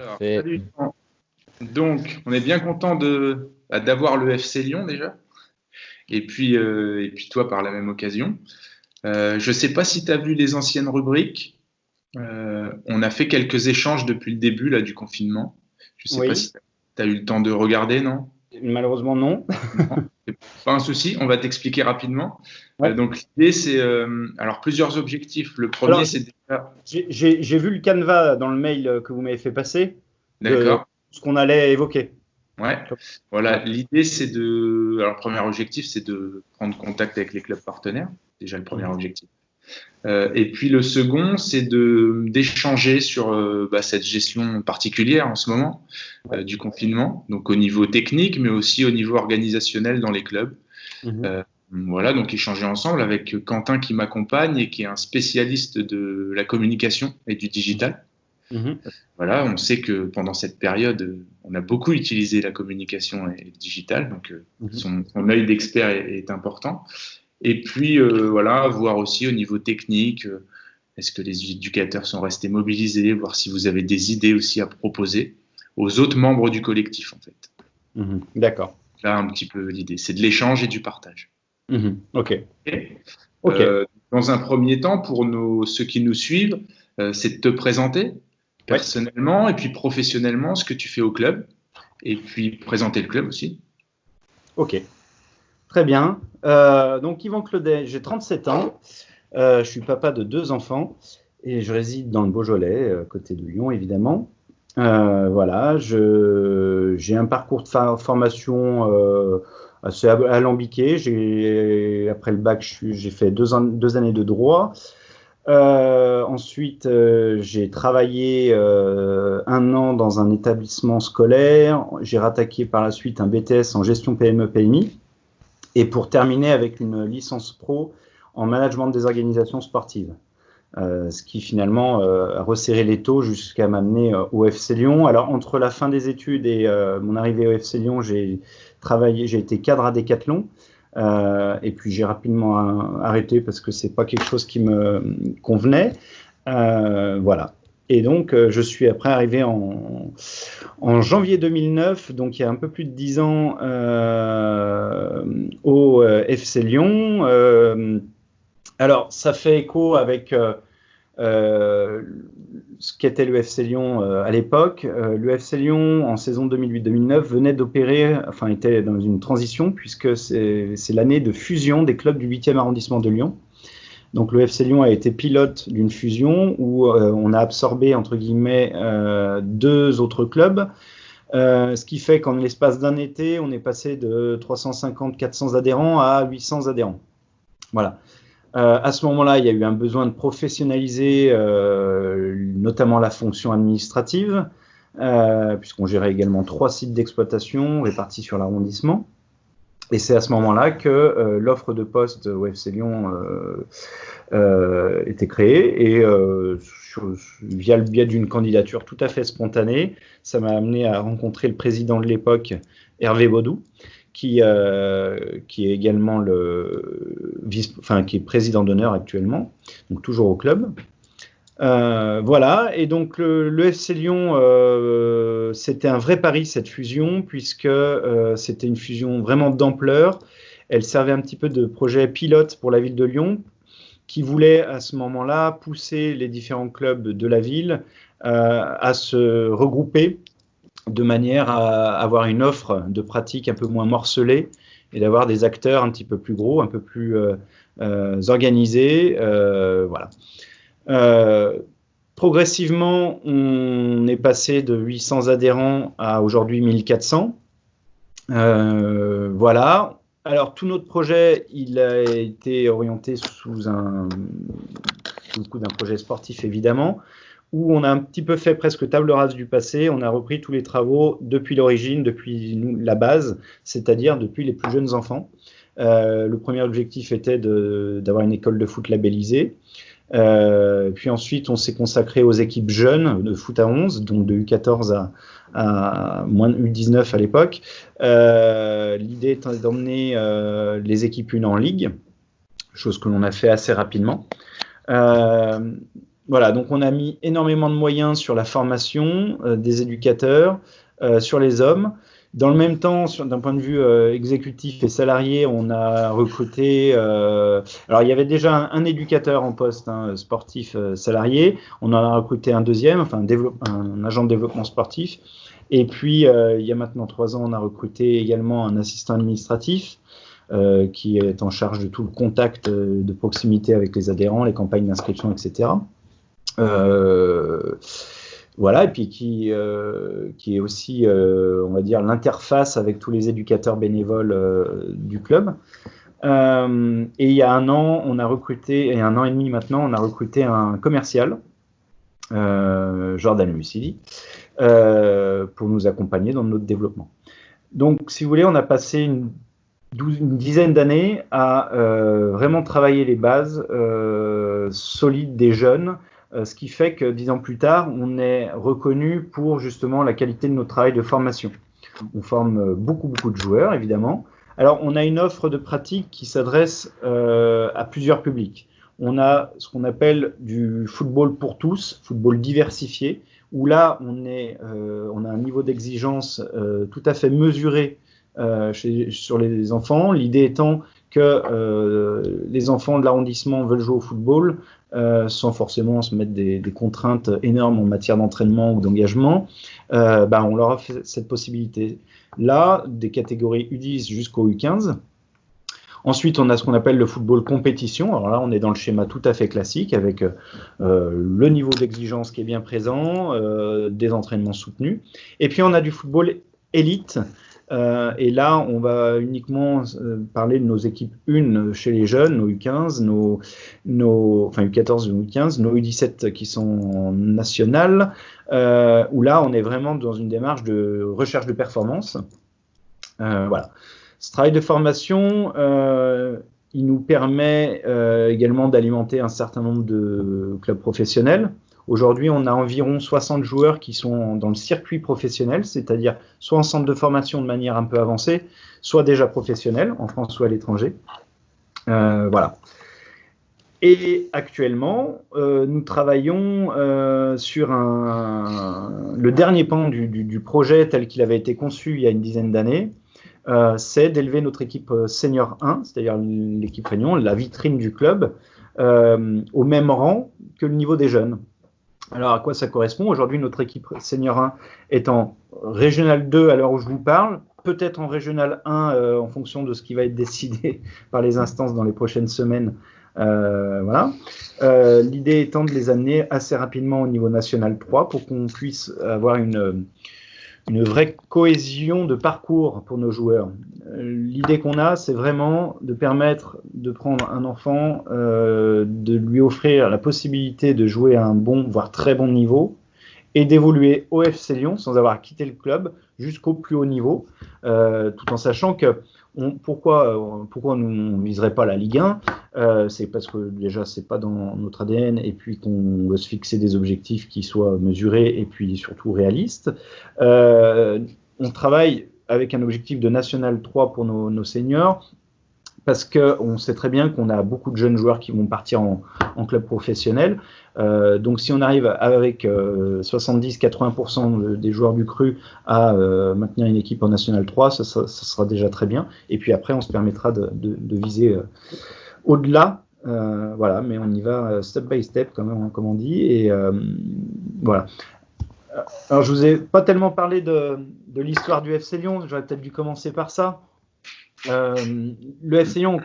Alors, Parfait. salut. Donc, on est bien content d'avoir le FC Lyon déjà, et puis toi par la même occasion. Je ne sais pas si tu as vu les anciennes rubriques. On a fait quelques échanges depuis le début là, du confinement. Je ne sais pas Oui, si tu as eu le temps de regarder, non? malheureusement non. Non, c'est pas un souci, on va t'expliquer rapidement. Ouais. Donc, l'idée, c'est alors plusieurs objectifs. Le premier, Alors, c'est déjà. j'ai vu le canevas dans le mail que vous m'avez fait passer de D'accord. ce qu'on allait évoquer. Ouais, Ouais. voilà. L'idée, c'est de. Alors, le premier objectif, c'est de prendre contact avec les clubs partenaires. Déjà, le premier Mhm. objectif. Et puis, le second, c'est d'échanger sur cette gestion particulière en ce moment Ouais. du confinement, donc au niveau technique, mais aussi au niveau organisationnel dans les clubs. Mhm. Euh, voilà, donc échanger ensemble avec Quentin qui m'accompagne et qui est un spécialiste de la communication et du digital. Mhm. Voilà, on sait que pendant cette période, on a beaucoup utilisé la communication et le digital, donc Mhm. son œil d'expert est important. Et puis, voilà, voir aussi au niveau technique, est-ce que les éducateurs sont restés mobilisés, voir si vous avez des idées aussi à proposer aux autres membres du collectif, en fait. Mhm. D'accord. Là, un petit peu l'idée, c'est de l'échange et du partage. Mhm. Ok. Ok. Ok. Dans un premier temps, pour ceux qui nous suivent, c'est de te présenter Ouais. personnellement et puis professionnellement ce que tu fais au club et puis présenter le club aussi. Ok. Très bien. Donc Yvan Claudet, j'ai 37 ans. Je suis papa de 2 enfants et je réside dans le Beaujolais, côté de Lyon évidemment. Voilà, j'ai un parcours de formation assez alambiqué. Après le bac, j'ai fait 2 années de droit. Ensuite, j'ai travaillé 1 an dans un établissement scolaire. J'ai rattaqué par la suite un BTS en gestion PME-PMI. Et pour terminer avec une licence pro en management des organisations sportives. Ce qui finalement a resserré les taux jusqu'à m'amener au FC Lyon. Alors entre la fin des études et mon arrivée au FC Lyon, j'ai été cadre à Decathlon. Et puis j'ai rapidement arrêté parce que c'est pas quelque chose qui me convenait. Voilà. Et donc je suis après arrivé en janvier 2009, donc il y a un peu plus de 10 ans, au FC Lyon. Alors ça fait écho avec ce qu'était le FC Lyon à l'époque. Le FC Lyon, en saison 2008-2009, venait d'opérer, enfin était dans une transition, puisque c'est l'année de fusion des clubs du 8e arrondissement de Lyon. Donc le FC Lyon a été pilote d'une fusion où on a absorbé, entre guillemets, 2 autres clubs. Ce qui fait qu'en l'espace d'un été, on est passé de 350-400 adhérents à 800 adhérents. Voilà. À ce moment-là, il y a eu un besoin de professionnaliser notamment la fonction administrative, puisqu'on gérait également 3 sites d'exploitation répartis sur l'arrondissement. Et c'est à ce moment-là que l'offre de poste au FC Lyon était créée. Et via le biais d'une candidature tout à fait spontanée, ça m'a amené à rencontrer le président de l'époque, Hervé Baudou, qui est également qui est président d'honneur actuellement, donc toujours au club. Voilà, et donc le FC Lyon, c'était un vrai pari cette fusion, puisque c'était une fusion vraiment d'ampleur. Elle servait un petit peu de projet pilote pour la ville de Lyon, qui voulait à ce moment-là pousser les différents clubs de la ville à se regrouper de manière à avoir une offre de pratique un peu moins morcelée et d'avoir des acteurs un petit peu plus gros, un peu plus organisés. Voilà. Progressivement, on est passé de 800 adhérents à aujourd'hui 1400. Voilà. Alors, tout notre projet, il a été orienté sous le coup d'un projet sportif, évidemment, où on a un petit peu fait presque table rase du passé. On a repris tous les travaux depuis l'origine, depuis la base, c'est-à-dire depuis les plus jeunes enfants. Le premier objectif était d'avoir une école de foot labellisée. Puis ensuite, on s'est consacré aux équipes jeunes de foot à 11, donc de U14 à moins de U19 à l'époque. L'idée étant d'emmener les équipes 1 en ligue, chose que l'on a fait assez rapidement. voilà, donc on a mis énormément de moyens sur la formation des éducateurs, sur les hommes. Dans le même temps, d'un point de vue exécutif et salarié, on a recruté. Alors, il y avait déjà un éducateur en poste, sportif salarié. On en a recruté un deuxième, enfin un agent de développement sportif. Et puis, il y a maintenant 3 ans, on a recruté également un assistant administratif qui est en charge de tout le contact de proximité avec les adhérents, les campagnes d'inscription, etc. Voilà, et puis qui est aussi, on va dire, l'interface avec tous les éducateurs bénévoles du club. Et il y a un an, on a recruté, et 1 an et demi maintenant, on a recruté un commercial, Jordan Lucidi, pour nous accompagner dans notre développement. Donc, si vous voulez, on a passé une dizaine d'années à vraiment travailler les bases solides des jeunes, ce qui fait que 10 ans plus tard, on est reconnu pour justement la qualité de notre travail de formation. On forme beaucoup de joueurs, évidemment. Alors, on a une offre de pratique qui s'adresse à plusieurs publics. On a ce qu'on appelle du football pour tous, football diversifié, où là, on a un niveau d'exigence tout à fait mesuré sur les enfants. L'idée étant que les enfants de l'arrondissement veulent jouer au football sans forcément se mettre des contraintes énormes en matière d'entraînement ou d'engagement. On leur offre cette possibilité. Là, des catégories U10 jusqu'au U15. Ensuite, on a ce qu'on appelle le football compétition. Alors là, on est dans le schéma tout à fait classique avec le niveau d'exigence qui est bien présent, des entraînements soutenus. Et puis, on a du football élite. Et là, on va uniquement parler de nos équipes 1 chez les jeunes, nos U15, enfin U14 ou U15, nos U17 qui sont nationales, où là, on est vraiment dans une démarche de recherche de performance. Voilà. Ce travail de formation, il nous permet également d'alimenter un certain nombre de clubs professionnels. Aujourd'hui, on a environ 60 joueurs qui sont dans le circuit professionnel, c'est-à-dire soit en centre de formation de manière un peu avancée, soit déjà professionnels, en France ou à l'étranger. Voilà. Et actuellement, nous travaillons sur le dernier pan du projet tel qu'il avait été conçu il y a une dizaine d'années. C'est d'élever notre équipe senior 1, c'est-à-dire l'équipe réunion, la vitrine du club, au même rang que le niveau des jeunes. Alors, à quoi ça correspond? Aujourd'hui, notre équipe senior 1 est en régional 2 à l'heure où je vous parle, peut-être en régional 1 en fonction de ce qui va être décidé par les instances dans les prochaines semaines. Voilà. L'idée étant de les amener assez rapidement au niveau national 3 pour qu'on puisse avoir une vraie cohésion de parcours pour nos joueurs. L'idée qu'on a, c'est vraiment de permettre de prendre un enfant, de lui offrir la possibilité de jouer à un bon, voire très bon niveau, et d'évoluer au FC Lyon sans avoir quitté le club jusqu'au plus haut niveau, tout en sachant que pourquoi on ne viserait pas la Ligue 1, c'est parce que déjà c'est pas dans notre ADN et puis qu'on veut se fixer des objectifs qui soient mesurés et puis surtout réalistes. On travaille avec un objectif de National 3 pour nos seniors parce qu'on sait très bien qu'on a beaucoup de jeunes joueurs qui vont partir en club professionnel. Donc si on arrive avec 70-80% des joueurs du cru à maintenir une équipe en National 3, ça sera déjà très bien. Et puis après, on se permettra de viser au-delà. Voilà, mais on y va step by step, comme on dit. Et voilà. Alors, je vous ai pas tellement parlé de l'histoire du FC Lyon. J'aurais peut-être dû commencer par ça. Le FC Lyon,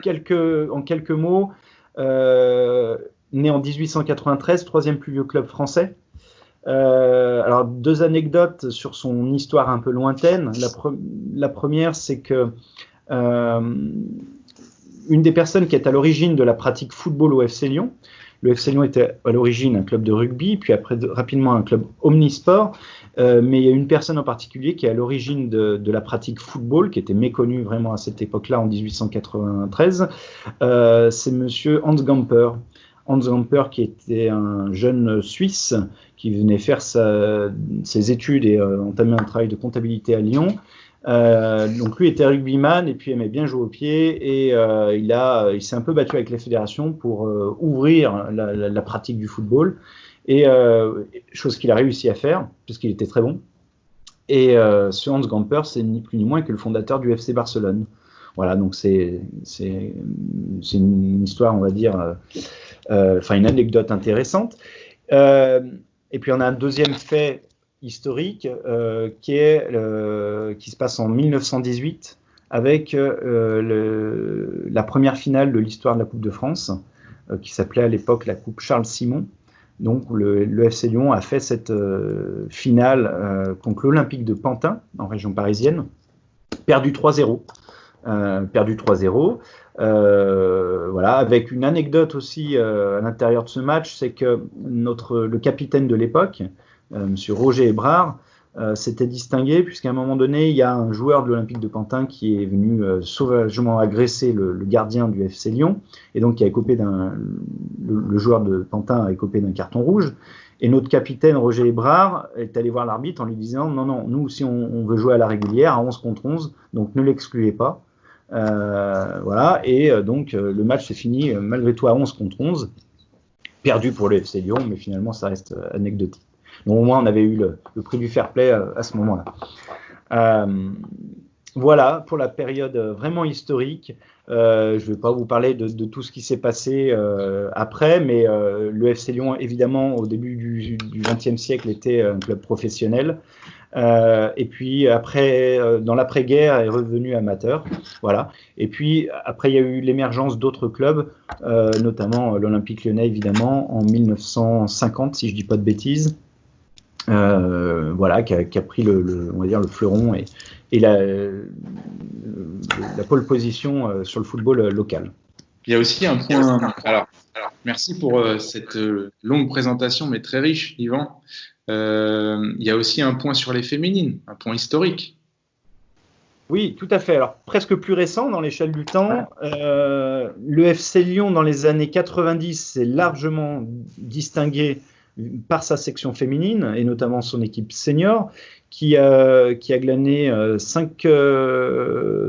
en quelques mots, né en 1893, 3e plus vieux club français. Alors, 2 anecdotes sur son histoire un peu lointaine. La première, c'est que une des personnes qui est à l'origine de la pratique football au FC Lyon, le FC Lyon était à l'origine un club de rugby, puis après rapidement un club omnisport, mais il y a une personne en particulier qui est à l'origine de la pratique football, qui était méconnue vraiment à cette époque-là, en 1893, c'est monsieur Hans Gamper. Hans Gamper, qui était un jeune Suisse qui venait faire ses études et entamer un travail de comptabilité à Lyon, Donc lui était rugbyman et puis aimait bien jouer au pied et il s'est un peu battu avec la fédération pour ouvrir la pratique du football et chose qu'il a réussi à faire puisqu'il était très bon. Et ce Hans Gamper, c'est ni plus ni moins que le fondateur du FC Barcelone. Voilà, donc c'est une histoire, on va dire, une anecdote intéressante. Et puis on a un deuxième fait historique qui se passe en 1918 avec la première finale de l'histoire de la Coupe de France qui s'appelait à l'époque la Coupe Charles Simon. Donc le FC Lyon a fait cette finale contre l'Olympique de Pantin en région parisienne, perdu 3-0. Voilà, avec une anecdote aussi à l'intérieur de ce match, c'est que le capitaine de l'époque, Monsieur Roger Hébrard, s'était distingué puisqu'à un moment donné, il y a un joueur de l'Olympique de Pantin qui est venu sauvagement agresser le gardien du FC Lyon et donc le joueur de Pantin a écopé d'un carton rouge. Et notre capitaine Roger Hébrard est allé voir l'arbitre en lui disant non, nous si on veut jouer à la régulière à 11 contre 11, donc ne l'excluez pas. Voilà, et donc le match s'est fini malgré tout à 11 contre 11, perdu pour le FC Lyon, mais finalement ça reste anecdotique. Donc au moins on avait eu le prix du fair play à ce moment-là. Voilà pour la période vraiment historique. Je ne vais pas vous parler de tout ce qui s'est passé après, mais le FC Lyon, évidemment, au début du XXe siècle, était un club professionnel. Et puis après, dans l'après-guerre, est revenu amateur. Voilà. Et puis après, il y a eu l'émergence d'autres clubs, notamment l'Olympique Lyonnais, évidemment, en 1950, si je ne dis pas de bêtises. Voilà, qui a pris on va dire le fleuron et la pole position sur le football local. Il y a aussi un point. Alors merci pour cette longue présentation, mais très riche, Yvan. Il y a aussi un point sur les féminines, un point historique. Oui, tout à fait. Alors, presque plus récent dans l'échelle du temps, le FC Lyon, dans les années 90, s'est largement distingué par sa section féminine, et notamment son équipe senior, qui a glané 5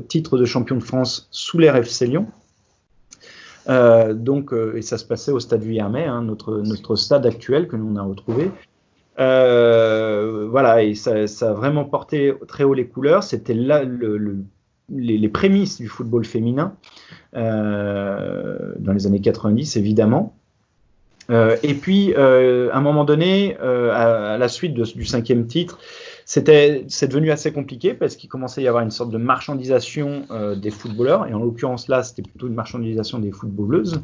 titres de champion de France sous l'ère FC Lyon. Et ça se passait au stade Vuillermet, notre stade actuel que nous on a retrouvé. Voilà, et ça a vraiment porté très haut les couleurs. C'était là les prémices du football féminin dans les années 90, évidemment. Et puis, à un moment donné, à la suite du 5e titre, c'est devenu assez compliqué parce qu'il commençait à y avoir une sorte de marchandisation des footballeurs, et en l'occurrence là, c'était plutôt une marchandisation des footballeuses.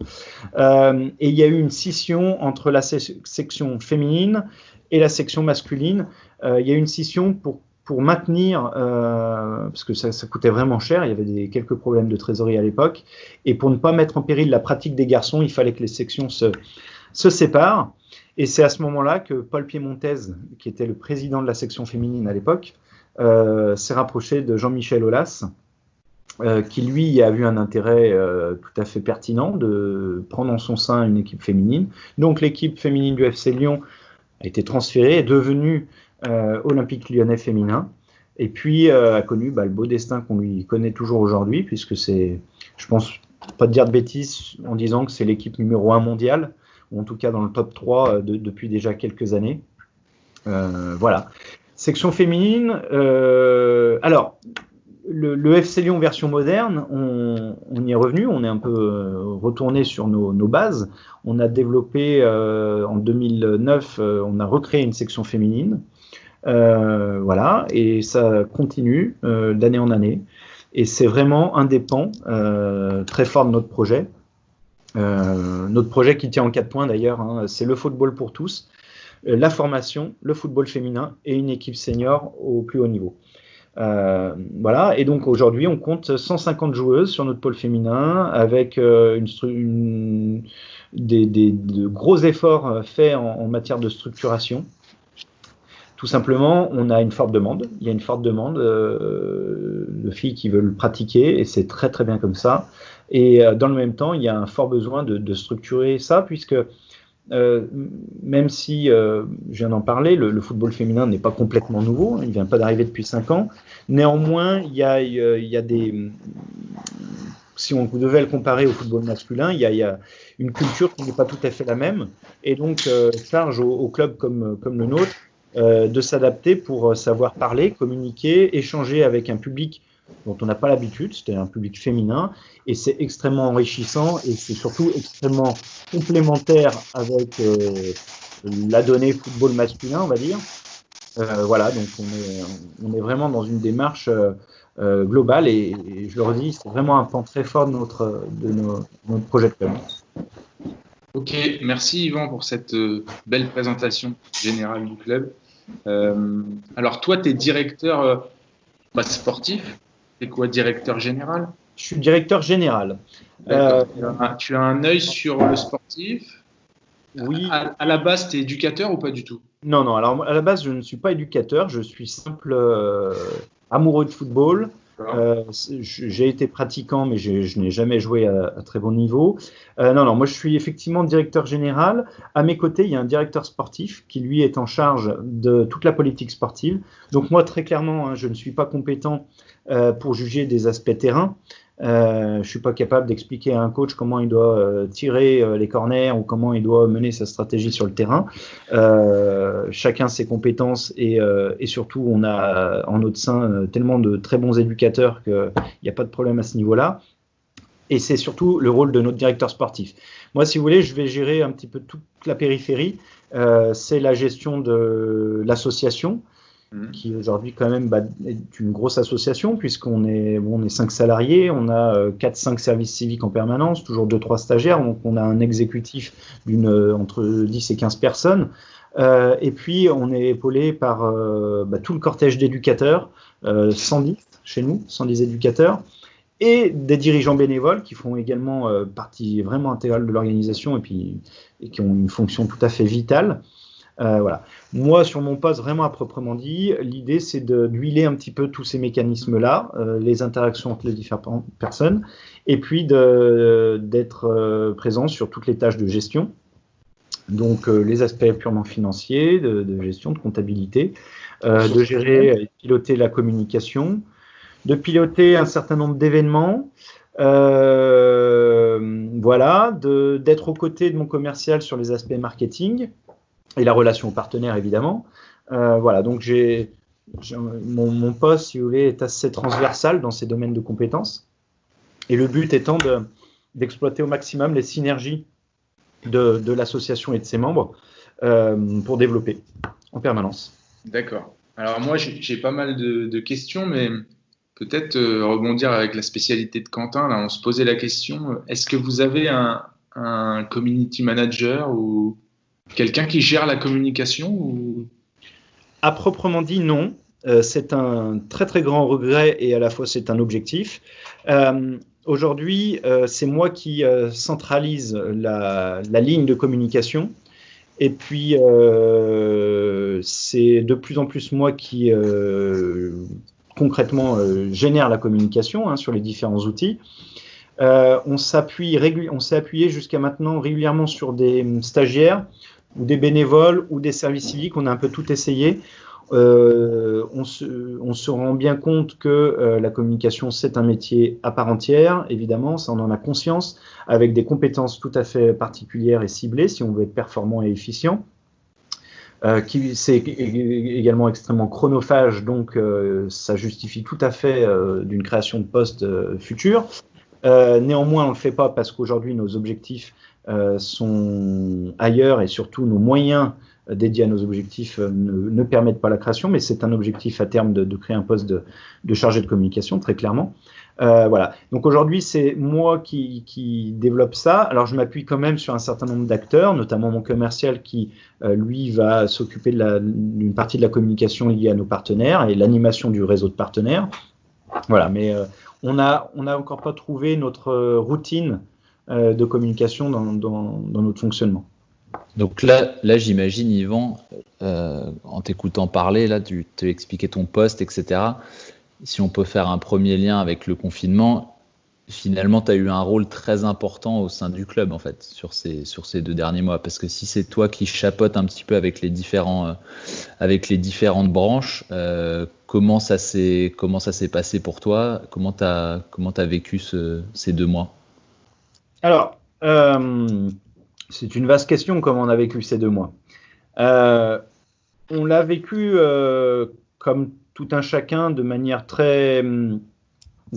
Et il y a eu une scission entre la section féminine et la section masculine. Il y a eu une scission pour maintenir, parce que ça coûtait vraiment cher, il y avait quelques problèmes de trésorerie à l'époque, et pour ne pas mettre en péril la pratique des garçons, il fallait que les sections se séparent. Et c'est à ce moment-là que Paul Piémontez, qui était le président de la section féminine à l'époque, s'est rapproché de Jean-Michel Aulas, qui lui a vu un intérêt tout à fait pertinent de prendre en son sein une équipe féminine. Donc l'équipe féminine du FC Lyon a été transférée, est devenue Olympique Lyonnais féminin, et puis a connu le beau destin qu'on lui connaît toujours aujourd'hui, puisque c'est, je pense pas te dire de bêtises en disant que c'est l'équipe numéro 1 mondiale, ou en tout cas dans le top 3 depuis déjà quelques années. Voilà. Section féminine, alors, le FC Lyon version moderne, on y est revenu, on est un peu retourné sur nos bases. On a développé, en 2009, on a recréé une section féminine. Voilà, et ça continue d'année en année. Et c'est vraiment un des pans très fort de notre projet. Notre projet qui tient en 4 points d'ailleurs, c'est le football pour tous, la formation, le football féminin et une équipe senior au plus haut niveau. Voilà, et donc aujourd'hui on compte 150 joueuses sur notre pôle féminin avec de gros efforts faits en matière de structuration. Tout simplement, on a une forte demande. Il y a une forte demande de filles qui veulent pratiquer, et c'est très très bien comme ça. Et dans le même temps, il y a un fort besoin de structurer ça, puisque même si, je viens d'en parler, le football féminin n'est pas complètement nouveau, il ne vient pas d'arriver depuis 5 ans. Néanmoins, il y a des... Si on devait le comparer au football masculin, il y a une culture qui n'est pas tout à fait la même. Et donc, charge aux clubs comme le nôtre de s'adapter pour savoir parler, communiquer, échanger avec un public dont on n'a pas l'habitude, c'était un public féminin, et c'est extrêmement enrichissant et c'est surtout extrêmement complémentaire avec la donnée football masculin, on va dire. Voilà, donc on est vraiment dans une démarche globale et je le redis, c'est vraiment un pan très fort de notre projet de club. Ok, merci Yvan pour cette belle présentation générale du club. Alors toi, tu es directeur sportif. C'est quoi, directeur général? Je suis directeur général. Tu as un œil sur le sportif? Oui. À la base, tu es éducateur ou pas du tout? Non. Alors, à la base, je ne suis pas éducateur. Je suis simple amoureux de football. J'ai été pratiquant, mais je n'ai jamais joué à très bon niveau. Non, moi, je suis effectivement directeur général. À mes côtés, il y a un directeur sportif qui, lui, est en charge de toute la politique sportive. Donc, moi, très clairement, je ne suis pas compétent pour juger des aspects terrain. Je suis pas capable d'expliquer à un coach comment il doit tirer les corners ou comment il doit mener sa stratégie sur le terrain. Chacun ses compétences et surtout on a en notre sein tellement de très bons éducateurs qu'il n'y a pas de problème à ce niveau-là. Et c'est surtout le rôle de notre directeur sportif. Moi, si vous voulez, je vais gérer un petit peu toute la périphérie. C'est la gestion de l'association, qui aujourd'hui quand même est une grosse association puisqu'on est 5 salariés, on a 4-5 services civiques en permanence, toujours 2-3 stagiaires, donc on a un exécutif entre 10 et 15 personnes. Et puis on est épaulé par tout le cortège d'éducateurs, 110 chez nous, 110 éducateurs, et des dirigeants bénévoles qui font également partie vraiment intégrale de l'organisation et qui ont une fonction tout à fait vitale. Voilà. Moi, sur mon poste, vraiment à proprement dit, l'idée c'est d'huiler un petit peu tous ces mécanismes-là, les interactions entre les différentes personnes, et puis d'être présent sur toutes les tâches de gestion, donc les aspects purement financiers, de gestion, de comptabilité, de gérer et de piloter la communication, de piloter un certain nombre d'événements, voilà, d'être aux côtés de mon commercial sur les aspects marketing, et la relation aux partenaires, évidemment. Voilà, donc mon poste, si vous voulez, est assez transversal dans ces domaines de compétences. Et le but étant d'exploiter au maximum les synergies de l'association et de ses membres pour développer en permanence. D'accord. Alors moi, j'ai pas mal de questions, mais peut-être rebondir avec la spécialité de Quentin. Là, on se posait la question, est-ce que vous avez un community manager ou quelqu'un qui gère la communication ou... À proprement dit, non. C'est un très très grand regret et à la fois c'est un objectif. Aujourd'hui, c'est moi qui centralise la ligne de communication et puis c'est de plus en plus moi qui concrètement génère la communication sur les différents outils. On s'est appuyé jusqu'à maintenant régulièrement sur des stagiaires ou des bénévoles ou des services civiques, on a un peu tout essayé. On se rend bien compte que la communication, c'est un métier à part entière, évidemment, ça on en a conscience, avec des compétences tout à fait particulières et ciblées, si on veut être performant et efficient. C'est également extrêmement chronophage, donc ça justifie tout à fait d'une création de poste future. Néanmoins, on ne le fait pas parce qu'aujourd'hui, nos objectifs sont ailleurs et surtout nos moyens dédiés à nos objectifs ne permettent pas la création, mais c'est un objectif à terme de créer un poste de chargé de communication, très clairement. Voilà. Donc aujourd'hui, c'est moi qui développe ça. Alors je m'appuie quand même sur un certain nombre d'acteurs, notamment mon commercial qui, lui, va s'occuper d'une partie de la communication liée à nos partenaires et l'animation du réseau de partenaires. Voilà, mais on n'a encore pas trouvé notre routine de communication dans notre fonctionnement. Donc là j'imagine, Yvan, en t'écoutant parler, là, tu expliqué ton poste, etc. Si on peut faire un premier lien avec le confinement, finalement, tu as eu un rôle très important au sein du club, en fait, sur ces 2 derniers mois. Parce que si c'est toi qui chapeautes un petit peu avec les différentes branches, comment ça s'est passé pour toi? Comment tu as vécu ces 2 mois? Alors, c'est une vaste question, comment on a vécu ces 2 mois. On l'a vécu comme tout un chacun de manière très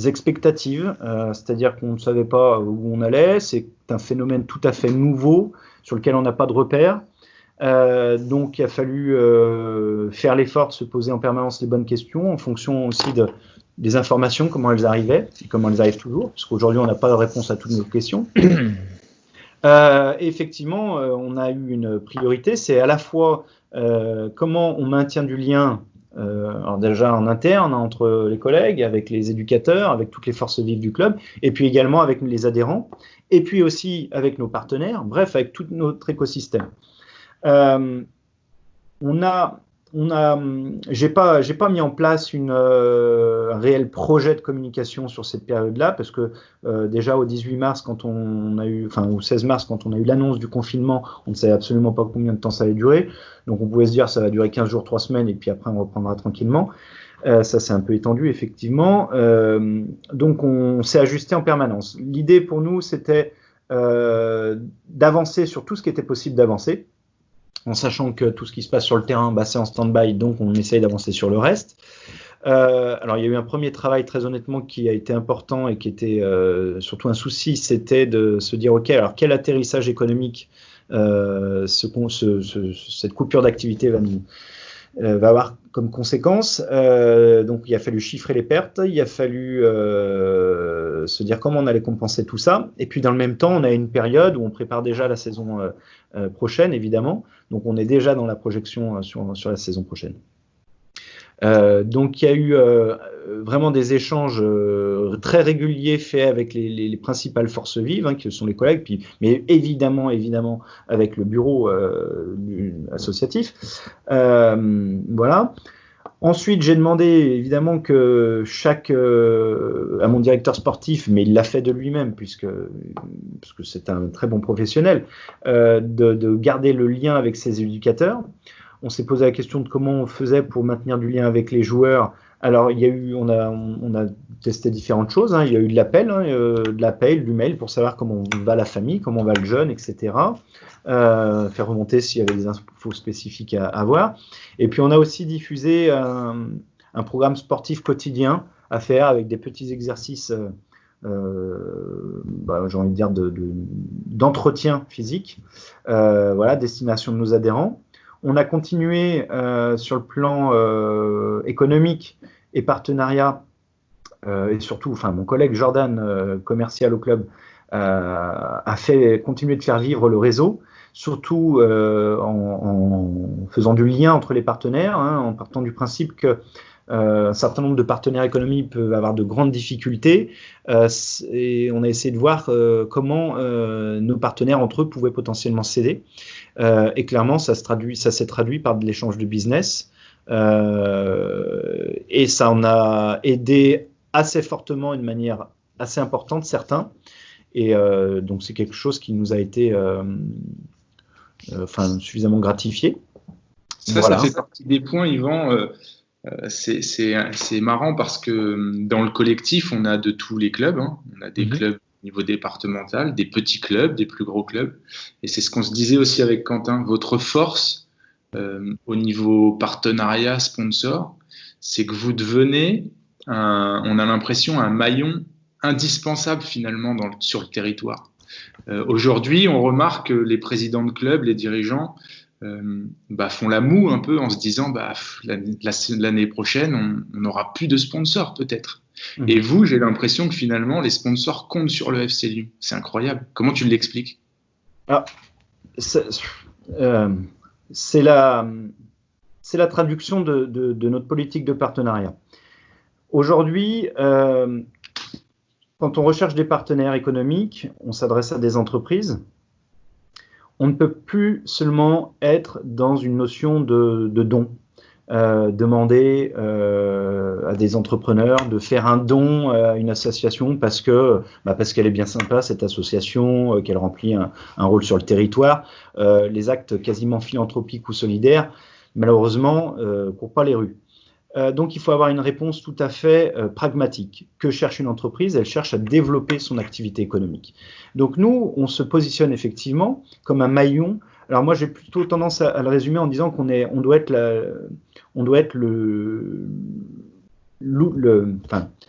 expectative, c'est-à-dire qu'on ne savait pas où on allait, c'est un phénomène tout à fait nouveau sur lequel on n'a pas de repères. Donc il a fallu faire l'effort de se poser en permanence les bonnes questions en fonction aussi des informations, comment elles arrivaient, et comment elles arrivent toujours, parce qu'aujourd'hui on n'a pas de réponse à toutes nos questions. Effectivement, on a eu une priorité, c'est à la fois comment on maintient du lien, alors déjà en interne, entre les collègues, avec les éducateurs, avec toutes les forces vives du club, et puis également avec les adhérents, et puis aussi avec nos partenaires, bref, avec tout notre écosystème. J'ai pas mis en place un réel projet de communication sur cette période-là, parce que déjà au 18 mars, au 16 mars, quand on a eu l'annonce du confinement, on ne savait absolument pas combien de temps ça allait durer. Donc on pouvait se dire ça va durer 15 jours, 3 semaines, et puis après on reprendra tranquillement. Ça c'est un peu étendu, effectivement. Donc on s'est ajusté en permanence. L'idée pour nous, c'était d'avancer sur tout ce qui était possible d'avancer, en sachant que tout ce qui se passe sur le terrain, c'est en stand-by, donc on essaye d'avancer sur le reste. Alors il y a eu un premier travail, très honnêtement, qui a été important et qui était surtout un souci, c'était de se dire, ok, alors quel atterrissage économique cette coupure d'activité va avoir comme conséquence. Donc il a fallu chiffrer les pertes, il a fallu se dire comment on allait compenser tout ça, et puis dans le même temps on a une période où on prépare déjà la saison prochaine, évidemment, donc on est déjà dans la projection sur la saison prochaine. Donc il y a eu vraiment des échanges très réguliers faits avec les principales forces vives, qui sont les collègues, mais évidemment avec le bureau associatif. Voilà. Ensuite, j'ai demandé évidemment à mon directeur sportif, mais il l'a fait de lui-même puisque c'est un très bon professionnel, de garder le lien avec ses éducateurs. On s'est posé la question de comment on faisait pour maintenir du lien avec les joueurs. Alors, on a testé différentes choses. Il y a eu de l'appel, du mail pour savoir comment va la famille, comment va le jeune, etc. Faire remonter s'il y avait des infos spécifiques à avoir. Et puis, on a aussi diffusé un programme sportif quotidien à faire avec des petits exercices, j'ai envie de dire, d'entretien physique, destination de nos adhérents. On a continué sur le plan économique et partenariat, et surtout, mon collègue Jordan, commercial au club, a continué de faire vivre le réseau, surtout en faisant du lien entre les partenaires, en partant du principe que un certain nombre de partenaires économiques peuvent avoir de grandes difficultés, et on a essayé de voir comment nos partenaires entre eux pouvaient potentiellement s'aider, et clairement ça s'est traduit par de l'échange de business, et ça en a aidé assez fortement, d'une manière assez importante, certains, et donc c'est quelque chose qui nous a été suffisamment gratifié. Ça fait partie des points, Yvan. C'est marrant parce que dans le collectif, on a de tous les clubs. On a des clubs au niveau départemental, des petits clubs, des plus gros clubs. Et c'est ce qu'on se disait aussi avec Quentin. Votre force au niveau partenariat, sponsor, c'est que vous devenez, on a l'impression, un maillon indispensable finalement sur le territoire. Aujourd'hui, on remarque que les présidents de clubs, les dirigeants, font la moue un peu en se disant l'année prochaine on n'aura plus de sponsors peut-être. Et vous, j'ai l'impression que finalement les sponsors comptent sur le FC Lyon. C'est incroyable. Comment tu l'expliques? C'est la traduction de notre politique de partenariat. Aujourd'hui, quand on recherche des partenaires économiques, on s'adresse à des entreprises. On ne peut plus seulement être dans une notion de don. demander à des entrepreneurs de faire un don à une association parce qu'elle est bien sympa, cette association, qu'elle remplit un rôle sur le territoire. Les actes quasiment philanthropiques ou solidaires, malheureusement, courent pas les rues. Donc il faut avoir une réponse tout à fait pragmatique. Que cherche une entreprise? Elle cherche à développer son activité économique. Donc nous, on se positionne effectivement comme un maillon. Alors moi, j'ai plutôt tendance à le résumer en disant qu'on doit être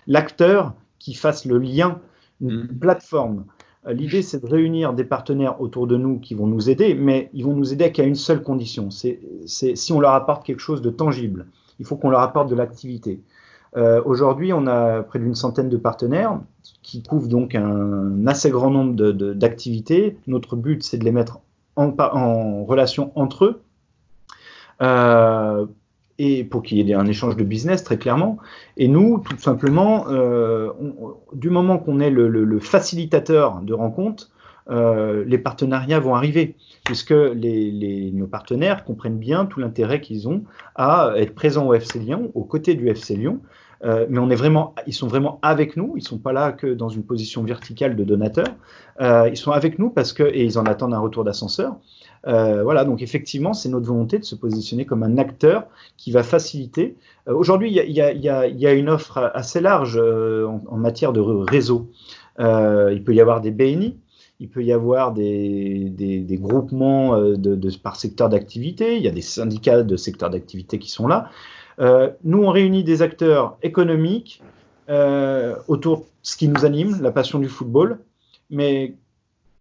l'acteur qui fasse le lien, une plateforme. L'idée, c'est de réunir des partenaires autour de nous qui vont nous aider, mais ils vont nous aider qu'à une seule condition. C'est si on leur apporte quelque chose de tangible. Il faut qu'on leur apporte de l'activité. Aujourd'hui, on a près d'une centaine de partenaires qui couvrent donc un assez grand nombre d'activités. Notre but, c'est de les mettre en relation entre eux et pour qu'il y ait un échange de business très clairement. Et nous, tout simplement, du moment qu'on est le facilitateur de rencontres, les partenariats vont arriver, puisque nos partenaires comprennent bien tout l'intérêt qu'ils ont à être présents au FC Lyon, aux côtés du FC Lyon. Mais ils sont vraiment avec nous, ils ne sont pas là que dans une position verticale de donateur, ils sont avec nous et ils en attendent un retour d'ascenseur. Voilà, donc effectivement, c'est notre volonté de se positionner comme un acteur qui va faciliter. Aujourd'hui, il y a une offre assez large en matière de réseau. Il peut y avoir des BNI, il peut y avoir des groupements par secteur d'activité, il y a des syndicats de secteur d'activité qui sont là. Nous, on réunit des acteurs économiques autour de ce qui nous anime, la passion du football. Mais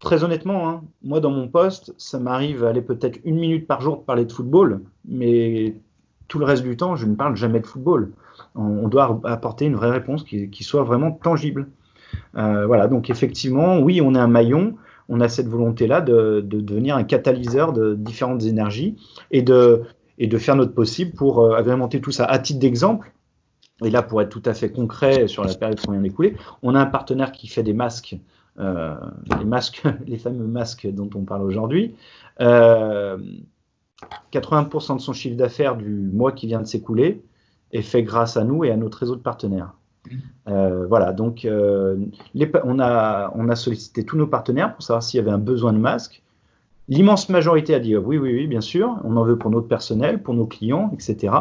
très honnêtement, moi, dans mon poste, ça m'arrive d'aller peut-être 1 minute par jour de parler de football, mais tout le reste du temps, je ne parle jamais de football. On doit apporter une vraie réponse qui soit vraiment tangible. Voilà, donc effectivement, oui, on est un maillon. On a cette volonté-là de devenir un catalyseur de différentes énergies et de faire notre possible pour agrémenter tout ça. À titre d'exemple, et là pour être tout à fait concret sur la période qu'on vient d'écouler, on a un partenaire qui fait des masques, les fameux masques dont on parle aujourd'hui. 80% de son chiffre d'affaires du mois qui vient de s'écouler est fait grâce à nous et à notre réseau de partenaires. Voilà, donc on a sollicité tous nos partenaires pour savoir s'il y avait un besoin de masques. L'immense majorité a dit oui, bien sûr, on en veut pour notre personnel, pour nos clients, etc.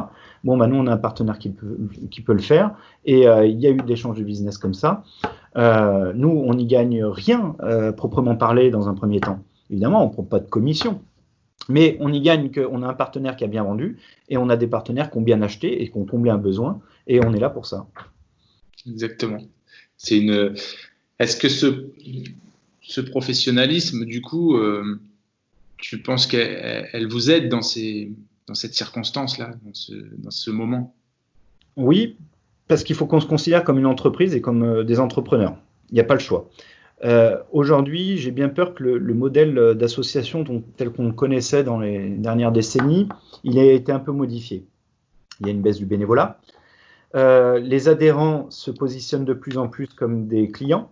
Bon, nous, on a un partenaire qui peut le faire et il y a eu de l'échange de business comme ça. Nous, on n'y gagne rien proprement parlé dans un premier temps. Évidemment, on ne prend pas de commission, mais on y gagne qu'on a un partenaire qui a bien vendu et on a des partenaires qui ont bien acheté et qui ont comblé un besoin et on est là pour ça. Exactement. Est-ce que ce professionnalisme, du coup, tu penses qu'elle vous aide dans cette circonstance-là, dans ce moment? Oui, parce qu'il faut qu'on se considère comme une entreprise et comme des entrepreneurs. Il n'y a pas le choix. Aujourd'hui, j'ai bien peur que le modèle d'association tel qu'on le connaissait dans les dernières décennies, il ait été un peu modifié. Il y a une baisse du bénévolat. Les adhérents se positionnent de plus en plus comme des clients,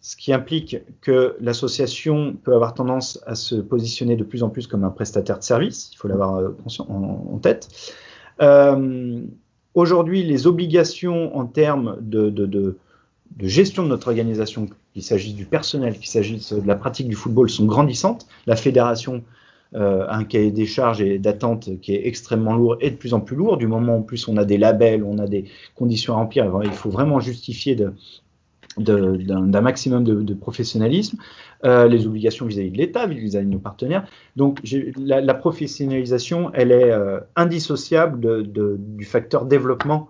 ce qui implique que l'association peut avoir tendance à se positionner de plus en plus comme un prestataire de service. Il faut l'avoir en tête. Aujourd'hui, les obligations en termes de gestion de notre organisation, qu'il s'agisse du personnel, qu'il s'agisse de la pratique du football, sont grandissantes. La fédération a un cahier des charges et d'attente qui est extrêmement lourd et de plus en plus lourd. Du moment où en plus on a des labels, on a des conditions à remplir, il faut vraiment justifier d'un maximum de professionnalisme, les obligations vis-à-vis de l'État, vis-à-vis de nos partenaires. Donc la professionnalisation, elle est indissociable du facteur développement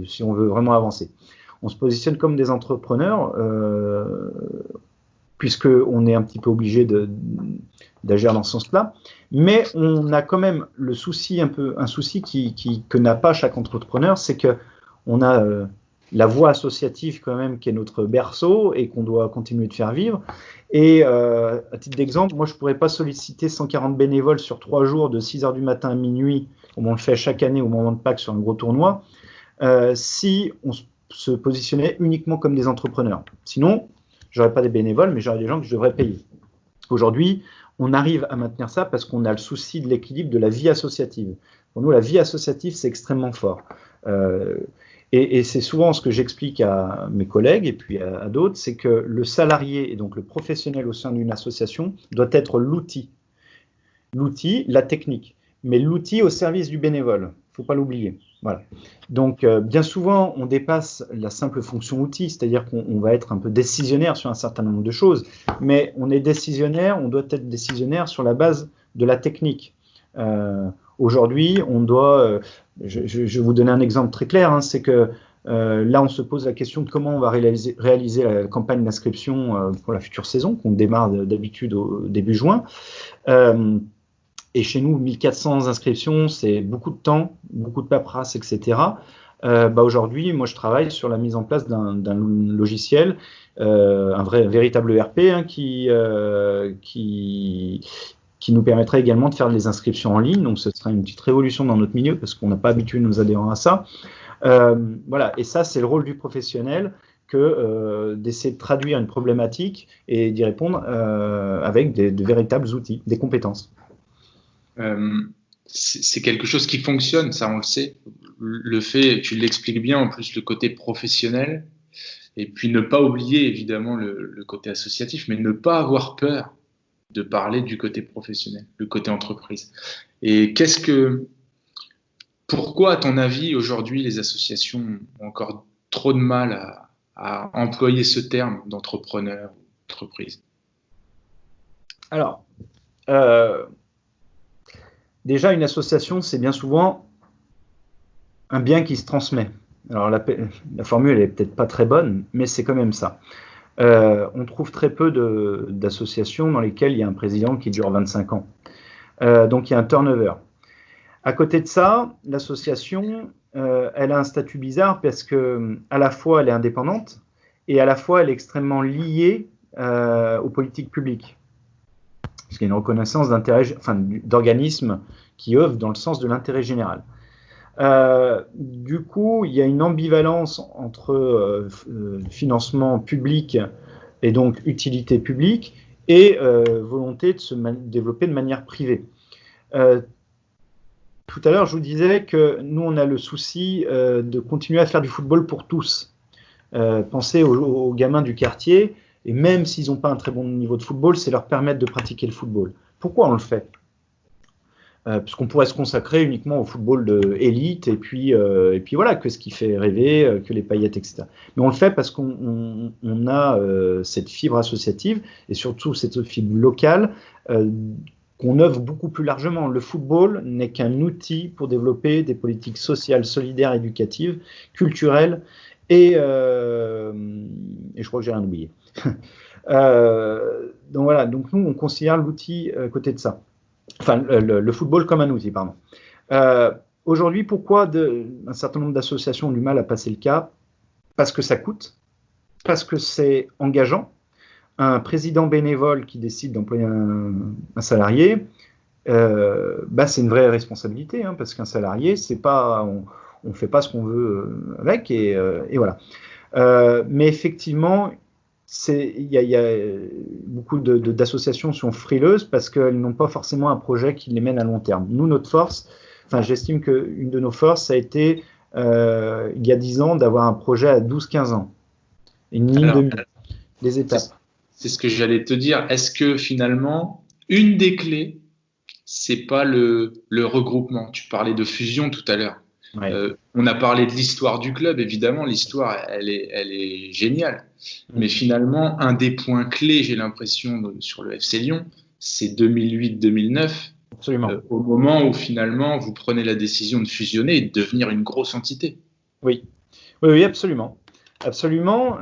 si on veut vraiment avancer. On se positionne comme des entrepreneurs puisqu'on est un petit peu obligé d'agir dans ce sens-là, mais on a quand même un souci que n'a pas chaque entrepreneur, c'est qu'on a la voie associative quand même qui est notre berceau et qu'on doit continuer de faire vivre. Et à titre d'exemple, moi je ne pourrais pas solliciter 140 bénévoles sur 3 jours de 6h du matin à minuit, comme on le fait chaque année au moment de Pâques sur un gros tournoi, si on se positionnait uniquement comme des entrepreneurs. Sinon, j'aurais pas des bénévoles, mais j'aurais des gens que je devrais payer. Aujourd'hui, on arrive à maintenir ça parce qu'on a le souci de l'équilibre de la vie associative. Pour nous, la vie associative, c'est extrêmement fort. Et c'est souvent ce que j'explique à mes collègues et puis à d'autres, c'est que le salarié et donc le professionnel au sein d'une association doit être l'outil, la technique, mais l'outil au service du bénévole. Il ne faut pas l'oublier. Voilà. Donc, bien souvent, on dépasse la simple fonction outil, c'est-à-dire qu'on va être un peu décisionnaire sur un certain nombre de choses, mais on est décisionnaire, on doit être décisionnaire sur la base de la technique. Aujourd'hui, on doit, je vais vous donner un exemple très clair, hein, c'est que là, on se pose la question de comment on va réaliser la campagne d'inscription pour la future saison, qu'on démarre d'habitude au début juin. Et chez nous, 1400 inscriptions, c'est beaucoup de temps, beaucoup de paperasse, etc. Aujourd'hui, moi, je travaille sur la mise en place d'un logiciel, un véritable ERP, hein, qui nous permettrait également de faire des inscriptions en ligne. Donc, ce serait une petite révolution dans notre milieu parce qu'on n'a pas habitué nos adhérents à ça. Voilà. Et ça, c'est le rôle du professionnel que d'essayer de traduire une problématique et d'y répondre avec de véritables outils, des compétences. C'est quelque chose qui fonctionne, ça on le sait. Le fait, tu l'expliques bien, en plus le côté professionnel, et puis ne pas oublier évidemment le côté associatif, mais ne pas avoir peur de parler du côté professionnel, le côté entreprise. Et pourquoi, à ton avis, aujourd'hui, les associations ont encore trop de mal à employer ce terme d'entrepreneur, d'entreprise? Alors, déjà, une association, c'est bien souvent un bien qui se transmet. Alors, la formule, elle n'est peut-être pas très bonne, mais c'est quand même ça. On trouve très peu d'associations dans lesquelles il y a un président qui dure 25 ans. Donc, il y a un turnover. À côté de ça, l'association, elle a un statut bizarre parce que à la fois, elle est indépendante et à la fois, elle est extrêmement liée aux politiques publiques. Parce qu'il y a une reconnaissance d'organismes qui œuvrent dans le sens de l'intérêt général. Du coup, il y a une ambivalence entre financement public et donc utilité publique et volonté de se développer de manière privée. Tout à l'heure, je vous disais que nous, on a le souci de continuer à faire du football pour tous. Pensez aux gamins du quartier. Et même s'ils n'ont pas un très bon niveau de football, c'est leur permettre de pratiquer le football. Pourquoi on le fait ? Puisqu'on pourrait se consacrer uniquement au football d'élite et puis voilà, que ce qui fait rêver, que les paillettes, etc. Mais on le fait parce qu'on a cette fibre associative et surtout cette fibre locale qu'on œuvre beaucoup plus largement. Le football n'est qu'un outil pour développer des politiques sociales, solidaires, éducatives, culturelles et je crois que j'ai rien oublié. Donc voilà, donc nous on considère l'outil à côté de ça. Enfin, le football comme un outil, pardon. Aujourd'hui, pourquoi un certain nombre d'associations ont du mal à passer le cap ? Parce que ça coûte, parce que c'est engageant. Un président bénévole qui décide d'employer un salarié, c'est une vraie responsabilité, hein, parce qu'un salarié, c'est pas, on fait pas ce qu'on veut avec, et voilà. Mais effectivement, il y a beaucoup d'associations sont frileuses parce qu'elles n'ont pas forcément un projet qui les mène à long terme. Nous, notre force, j'estime qu'une de nos forces, ça a été, il y a 10 ans, d'avoir un projet à 12-15 ans. Une ligne de mire, des étapes. C'est ce que j'allais te dire. Est-ce que finalement, une des clés, c'est pas le regroupement ? Tu parlais de fusion tout à l'heure. Ouais. On a parlé de l'histoire du club, évidemment, l'histoire, elle est géniale. Mais finalement, un des points clés, j'ai l'impression, sur le FC Lyon, c'est 2008-2009, au moment où finalement, vous prenez la décision de fusionner et de devenir une grosse entité. Oui, absolument. Absolument.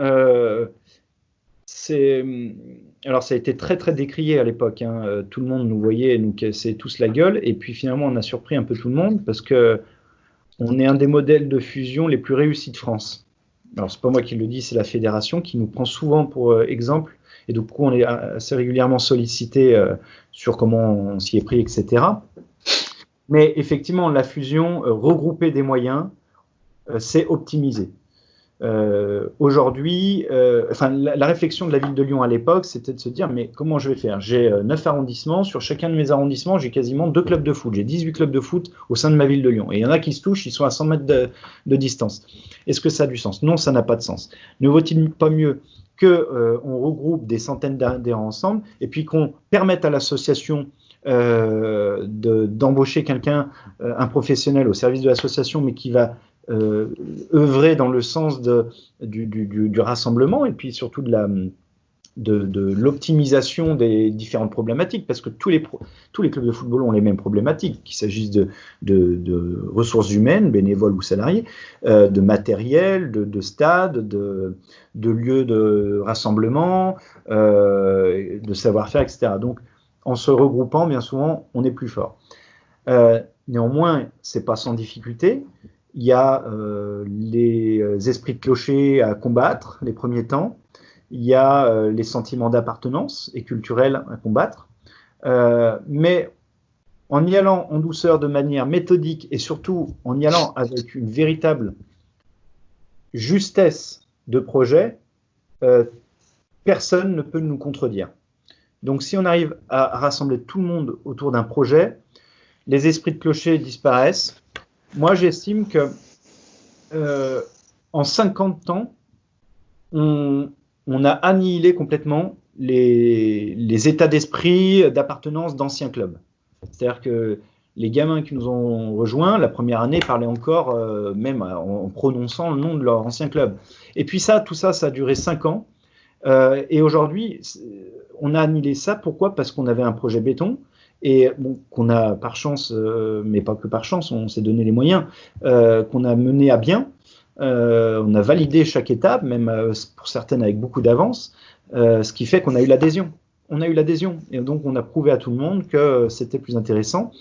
Alors, ça a été très, très décrié à l'époque. Hein. Tout le monde nous voyait, nous cassait tous la gueule. Et puis, finalement, on a surpris un peu tout le monde parce que on est un des modèles de fusion les plus réussis de France. Alors, c'est pas moi qui le dis, c'est la fédération qui nous prend souvent pour exemple. Et du coup, on est assez régulièrement sollicité sur comment on s'y est pris, etc. Mais effectivement, la fusion, regrouper des moyens, c'est optimiser. Aujourd'hui, la réflexion de la ville de Lyon à l'époque, c'était de se dire, mais comment je vais faire? J'ai 9 arrondissements, sur chacun de mes arrondissements, j'ai quasiment 2 clubs de foot, j'ai 18 clubs de foot au sein de ma ville de Lyon, et il y en a qui se touchent, ils sont à 100 mètres de distance. Est-ce que ça a du sens? Non, ça n'a pas de sens. Ne vaut-il pas mieux qu'on regroupe des centaines d'adhérents ensemble, et puis qu'on permette à l'association d'embaucher quelqu'un, un professionnel au service de l'association, mais qui va œuvrer dans le sens du rassemblement et puis surtout de l'optimisation des différentes problématiques, parce que tous les clubs de football ont les mêmes problématiques, qu'il s'agisse de ressources humaines, bénévoles ou salariés, de matériel, de stades, de lieux de rassemblement, de savoir-faire, etc. Donc, en se regroupant, bien souvent, on est plus fort. Néanmoins, c'est pas sans difficulté. Il y a les esprits de clocher à combattre les premiers temps. Il y a les sentiments d'appartenance et culturels à combattre. Mais en y allant en douceur, de manière méthodique et surtout en y allant avec une véritable justesse de projet, personne ne peut nous contredire. Donc si on arrive à rassembler tout le monde autour d'un projet, les esprits de clocher disparaissent. Moi, j'estime que en 50 ans, on a annihilé complètement les états d'esprit d'appartenance d'anciens clubs. C'est-à-dire que les gamins qui nous ont rejoints, la première année, parlaient encore, même en prononçant le nom de leur ancien club. Et puis tout ça a duré 5 ans. Et aujourd'hui, on a annihilé ça. Pourquoi? Parce qu'on avait un projet béton. Et bon, qu'on a par chance, mais pas que par chance, on s'est donné les moyens, qu'on a mené à bien. On a validé chaque étape, même pour certaines avec beaucoup d'avance, ce qui fait qu'on a eu l'adhésion. On a eu l'adhésion, et donc on a prouvé à tout le monde que c'était plus intéressant.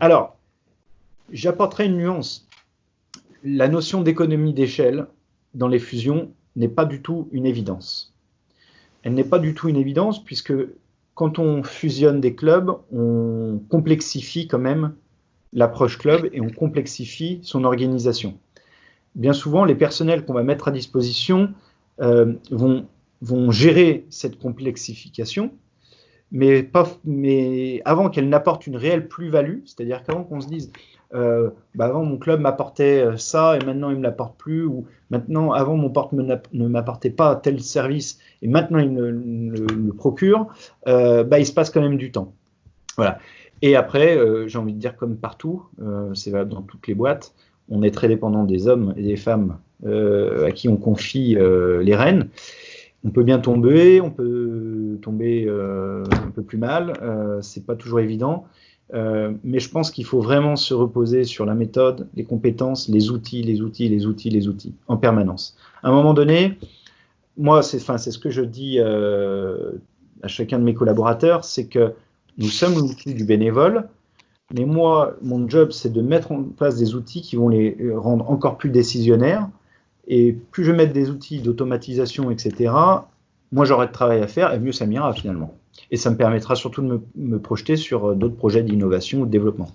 Alors, j'apporterai une nuance. La notion d'économie d'échelle dans les fusions n'est pas du tout une évidence. Elle n'est pas du tout une évidence, puisque quand on fusionne des clubs, on complexifie quand même l'approche club et on complexifie son organisation. Bien souvent, les personnels qu'on va mettre à disposition vont gérer cette complexification, mais avant qu'elle n'apporte une réelle plus-value, c'est-à-dire qu'avant qu'on se dise avant mon club m'apportait ça et maintenant il ne me l'apporte plus, ou maintenant avant mon porte ne m'apportait pas tel service et maintenant il me procure, il se passe quand même du temps. Voilà. Et après, j'ai envie de dire comme partout, c'est valable dans toutes les boîtes, on est très dépendant des hommes et des femmes à qui on confie les rênes. On peut bien tomber, on peut tomber un peu plus mal, c'est pas toujours évident. Mais je pense qu'il faut vraiment se reposer sur la méthode, les compétences, les outils en permanence. À un moment donné, moi, c'est ce que je dis à chacun de mes collaborateurs, c'est que nous sommes l'outil du bénévole, mais moi, mon job, c'est de mettre en place des outils qui vont les rendre encore plus décisionnaires. Et plus je mets des outils d'automatisation, etc., moins j'aurai de travail à faire et mieux ça m'ira finalement. Et ça me permettra surtout de me projeter sur d'autres projets d'innovation ou de développement.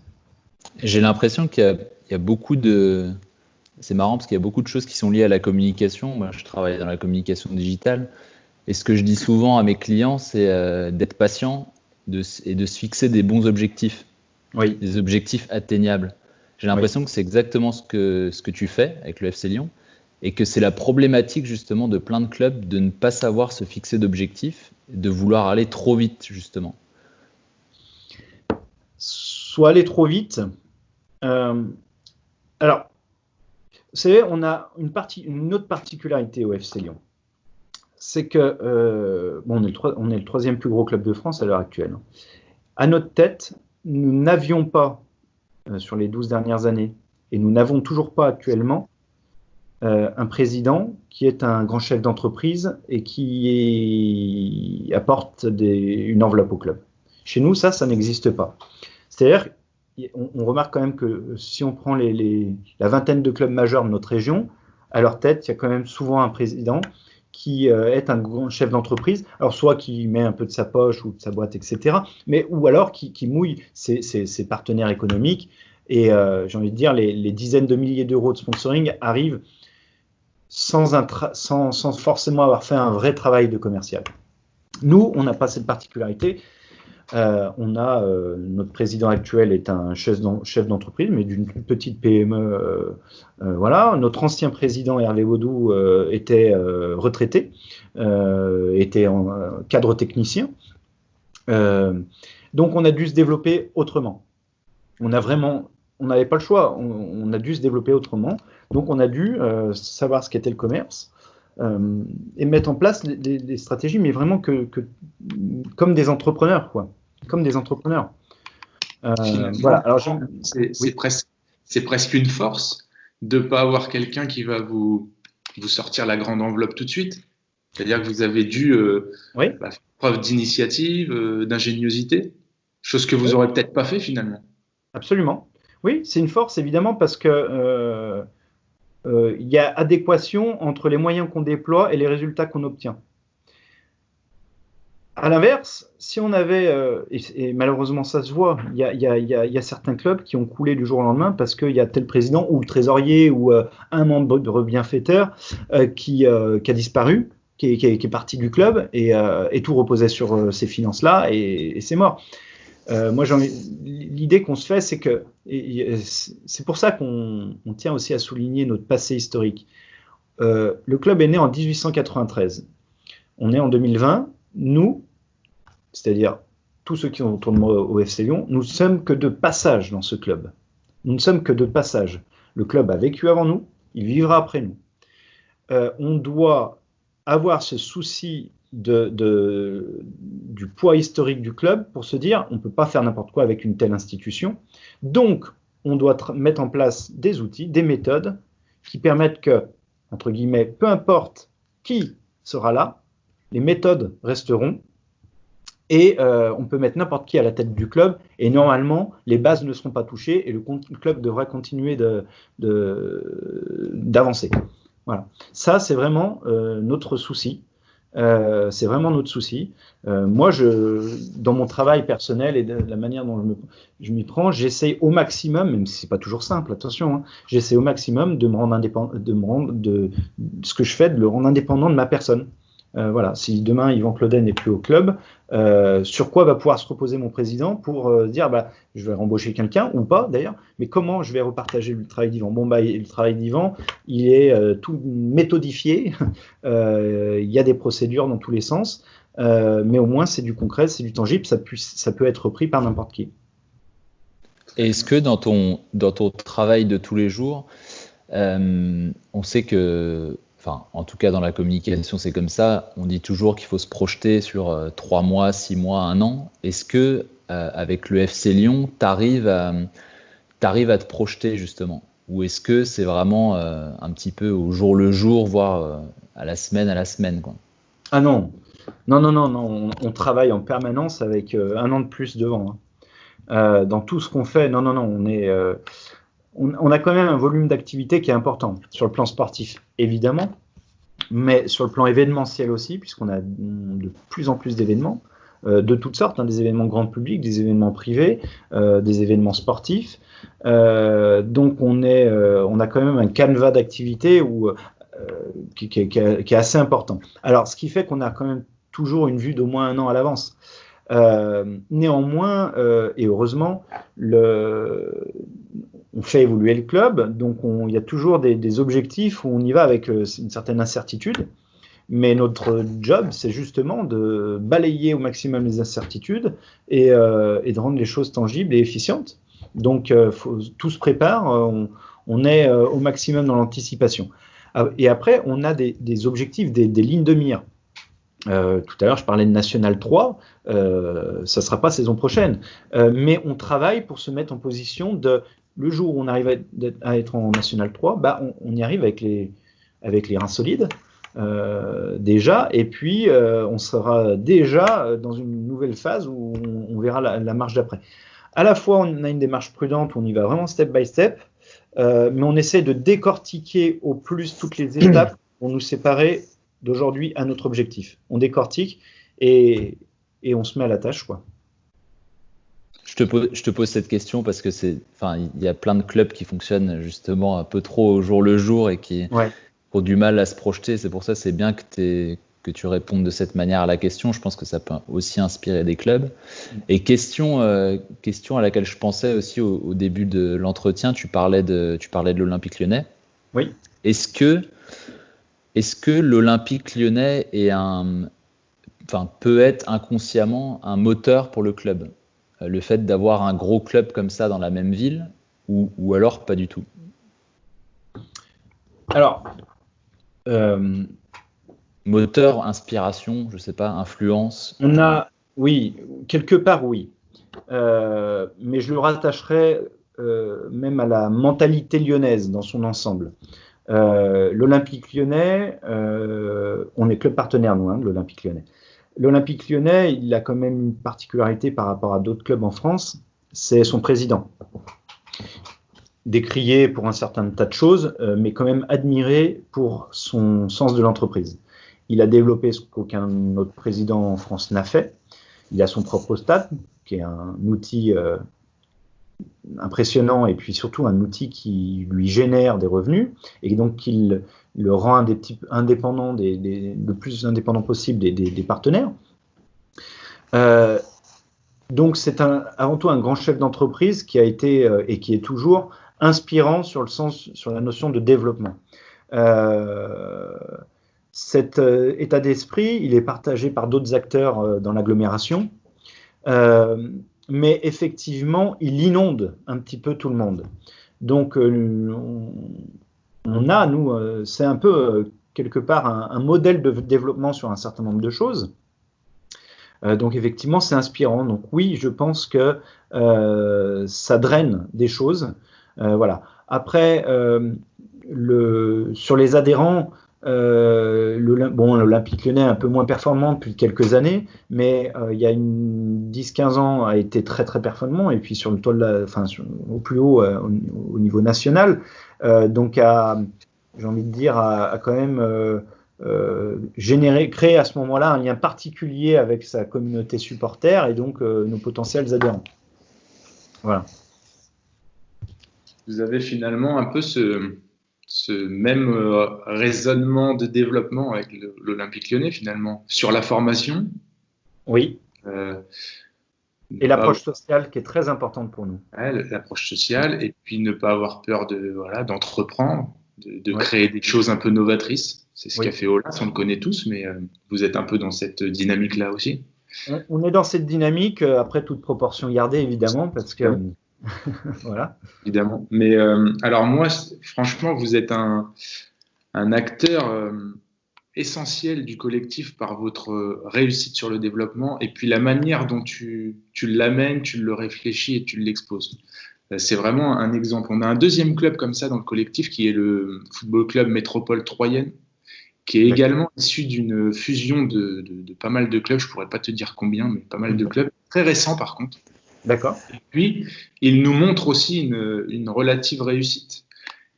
J'ai l'impression qu'il y a beaucoup de... C'est marrant parce qu'il y a beaucoup de choses qui sont liées à la communication. Moi, je travaille dans la communication digitale. Et ce que je dis souvent à mes clients, c'est d'être patient et de se fixer des bons objectifs. Oui. Des objectifs atteignables. J'ai l'impression que c'est exactement ce que tu fais avec le FC Lyon. Et que c'est la problématique justement de plein de clubs de ne pas savoir se fixer d'objectifs, de vouloir aller trop vite justement. Soit aller trop vite. Alors, vous savez, on a une autre particularité au FC Lyon. C'est que on est le 3e plus gros club de France à l'heure actuelle. À notre tête, nous n'avions pas, sur les 12 dernières années, et nous n'avons toujours pas actuellement, un président qui est un grand chef d'entreprise et qui apporte une enveloppe au club. Chez nous, ça n'existe pas. C'est-à-dire, on remarque quand même que si on prend la vingtaine de clubs majeurs de notre région, à leur tête, il y a quand même souvent un président qui est un grand chef d'entreprise, alors soit qui met un peu de sa poche ou de sa boîte, etc., ou alors qui mouille ses partenaires économiques. Et j'ai envie de dire, les dizaines de milliers d'euros de sponsoring arrivent sans forcément avoir fait un vrai travail de commercial. Nous, on n'a pas cette particularité. Notre président actuel est un chef d'entreprise, mais d'une petite PME. Voilà. Notre ancien président Hervé Baudou était retraité, était cadre technicien. Donc on a dû se développer autrement. On n'avait pas le choix. On a dû se développer autrement. Donc on a dû savoir ce qu'était le commerce. Et mettre en place des stratégies, mais vraiment comme des entrepreneurs, quoi. Comme des entrepreneurs. Voilà. Alors, c'est presque une force de ne pas avoir quelqu'un qui va vous sortir la grande enveloppe tout de suite. C'est-à-dire que vous avez dû faire preuve d'initiative, d'ingéniosité, chose que vous n'aurez peut-être pas fait finalement. Absolument. Oui, c'est une force évidemment parce que y a adéquation entre les moyens qu'on déploie et les résultats qu'on obtient. À l'inverse, si on avait, et malheureusement ça se voit, il y a certains clubs qui ont coulé du jour au lendemain parce qu'il y a tel président ou le trésorier ou un membre bienfaiteur qui a disparu, qui est parti du club et tout reposait sur ces finances-là et c'est mort. Moi, l'idée qu'on se fait, c'est que c'est pour ça qu'on tient aussi à souligner notre passé historique. Le club est né en 1893. On est en 2020. Nous, c'est-à-dire tous ceux qui sont autour de moi au FC Lyon, nous ne sommes que de passage dans ce club. Nous ne sommes que de passage. Le club a vécu avant nous, il vivra après nous. On doit avoir ce souci du poids historique du club pour se dire on ne peut pas faire n'importe quoi avec une telle institution. Donc, on doit mettre en place des outils, des méthodes qui permettent que, entre guillemets, peu importe qui sera là, les méthodes resteront et on peut mettre n'importe qui à la tête du club et normalement, les bases ne seront pas touchées et le club devra continuer d'avancer. Voilà. Ça, c'est vraiment notre souci. C'est vraiment notre souci. Moi, dans mon travail personnel et de la manière dont je m'y prends, j'essaie au maximum, même si c'est pas toujours simple, attention, hein, j'essaie au maximum de me rendre indépendant, de ce que je fais, de le rendre indépendant de ma personne. Voilà. Si demain Yvan Claudel n'est plus au club, sur quoi va pouvoir se reposer mon président pour dire je vais embaucher quelqu'un ou pas d'ailleurs, mais comment je vais repartager le travail d'Yvan? Le travail d'Yvan, il est tout méthodifié, il y a des procédures dans tous les sens, mais au moins c'est du concret, c'est du tangible, ça peut être repris par n'importe qui. Et est-ce que dans ton travail de tous les jours, on sait que en tout cas dans la communication c'est comme ça, on dit toujours qu'il faut se projeter sur 3 mois, 6 mois, 1 an. Est-ce que avec le FC Lyon, t'arrives à te projeter justement? Ou est-ce que c'est vraiment un petit peu au jour le jour, voire à la semaine quoi? Ah non, on travaille en permanence avec 1 an de plus devant. Hein. Dans tout ce qu'on fait, on a quand même un volume d'activité qui est important sur le plan sportif, évidemment, mais sur le plan événementiel aussi, puisqu'on a de plus en plus d'événements de toutes sortes, des événements grand public, des événements privés, des événements sportifs. Donc on a quand même un canevas d'activité qui est assez important. Alors, ce qui fait qu'on a quand même toujours une vue d'au moins 1 an à l'avance. Néanmoins, et heureusement, on fait évoluer le club, donc il y a toujours des objectifs où on y va avec une certaine incertitude, mais notre job, c'est justement de balayer au maximum les incertitudes et de rendre les choses tangibles et efficientes. Donc, tout se prépare, on est au maximum dans l'anticipation. Et après, on a des objectifs, des lignes de mire. Tout à l'heure, je parlais de National 3, ça ne sera pas saison prochaine, mais on travaille pour se mettre en position le jour où on arrive à être en National 3, on y arrive avec les reins solides déjà, et puis on sera déjà dans une nouvelle phase où on verra la marche d'après. À la fois, on a une démarche prudente, on y va vraiment step by step, mais on essaie de décortiquer au plus toutes les étapes pour nous séparer d'aujourd'hui à notre objectif. On décortique et on se met à la tâche, quoi. Je te pose cette question parce que il y a plein de clubs qui fonctionnent justement un peu trop au jour le jour et qui du mal à se projeter. C'est pour ça que c'est bien que tu répondes de cette manière à la question. Je pense que ça peut aussi inspirer des clubs. Et question à laquelle je pensais aussi au début de l'entretien, tu parlais de l'Olympique Lyonnais. Oui. Est-ce que l'Olympique Lyonnais peut être inconsciemment un moteur pour le club? Le fait d'avoir un gros club comme ça dans la même ville, ou alors pas du tout? Alors, moteur, inspiration, je sais pas, influence. Oui, quelque part oui, mais je le rattacherais même à la mentalité lyonnaise dans son ensemble. L'Olympique Lyonnais, on est club partenaire nous, de l'Olympique Lyonnais. L'Olympique Lyonnais, il a quand même une particularité par rapport à d'autres clubs en France, c'est son président. Décrié pour un certain tas de choses, mais quand même admiré pour son sens de l'entreprise. Il a développé ce qu'aucun autre président en France n'a fait. Il a son propre stade, qui est un outil impressionnant et puis surtout un outil qui lui génère des revenus et donc il le rend indépendant le plus indépendant possible des partenaires. Donc c'est avant tout un grand chef d'entreprise qui a été et qui est toujours inspirant sur la notion de développement. Cet état d'esprit, il est partagé par d'autres acteurs dans l'agglomération, mais effectivement, il inonde un petit peu tout le monde. Donc, c'est un peu quelque part un modèle de développement sur un certain nombre de choses. Donc, effectivement, c'est inspirant. Donc, oui, je pense que ça draine des choses. Voilà. Après, sur les adhérents, l'Olympique Lyonnais est un peu moins performant depuis quelques années, mais il y a 10-15 ans a été très très performant et puis sur le toit au plus haut au niveau national, donc j'ai envie de dire a quand même créé à ce moment-là un lien particulier avec sa communauté supporter et donc nos potentiels adhérents. Voilà. Vous avez finalement un peu ce même raisonnement de développement avec l'Olympique Lyonnais, finalement, sur la formation. Oui. Et l'approche sociale qui est très importante pour nous. Ouais, l'approche sociale, et puis ne pas avoir peur d'entreprendre, de créer des choses un peu novatrices. C'est ce qu'a fait Aulas, on le connaît tous, mais vous êtes un peu dans cette dynamique-là aussi. On est dans cette dynamique, après toute proportion gardée, évidemment, parce que... voilà. Évidemment. Mais alors moi, franchement, vous êtes un acteur essentiel du collectif par votre réussite sur le développement et puis la manière dont tu l'amènes, tu le réfléchis et tu l'exposes. C'est vraiment un exemple. On a un deuxième club comme ça dans le collectif qui est le Football Club Métropole Troyenne, qui est également issu d'une fusion de pas mal de clubs. Je pourrais pas te dire combien, mais pas mal de clubs. Très récents par contre. D'accord. Et puis, il nous montre aussi une relative réussite.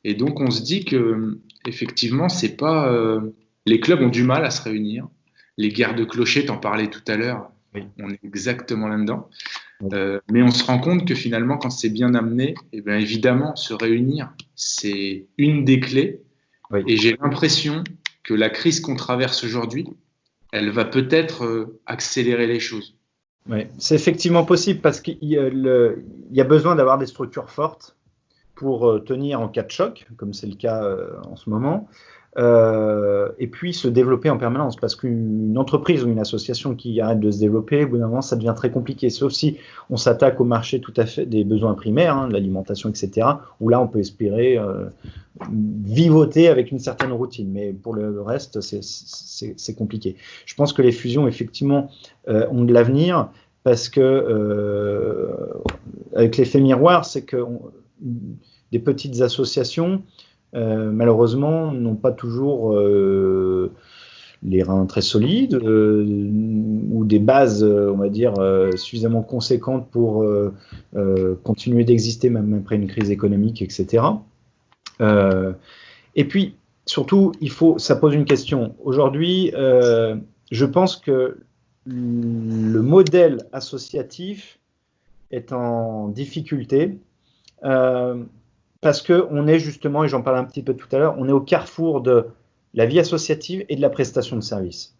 Et donc, on se dit que effectivement, c'est pas les clubs ont du mal à se réunir. Les guerres de clochers, t'en parlais tout à l'heure, on est exactement là-dedans. Mais on se rend compte que finalement, quand c'est bien amené, et bien évidemment, se réunir, c'est une des clés. Et j'ai l'impression que la crise qu'on traverse aujourd'hui, elle va peut-être accélérer les choses. Oui, c'est effectivement possible parce qu'il y a besoin d'avoir des structures fortes pour tenir en cas de choc, comme c'est le cas en ce moment, et puis se développer en permanence, parce qu'une entreprise ou une association qui arrête de se développer, au bout d'un moment, ça devient très compliqué, sauf si on s'attaque au marché tout à fait des besoins primaires, de l'alimentation, etc., où là, on peut espérer vivoter avec une certaine routine, mais pour le reste, c'est compliqué. Je pense que les fusions, effectivement, ont de l'avenir, parce que, avec l'effet miroir, c'est que des petites associations, malheureusement, n'ont pas toujours les reins très solides ou des bases, on va dire, suffisamment conséquentes pour continuer d'exister même après une crise économique, etc. Et puis, surtout, ça pose une question. Aujourd'hui, je pense que le modèle associatif est en difficulté parce qu'on est justement, et j'en parlais un petit peu tout à l'heure, on est au carrefour de la vie associative et de la prestation de service.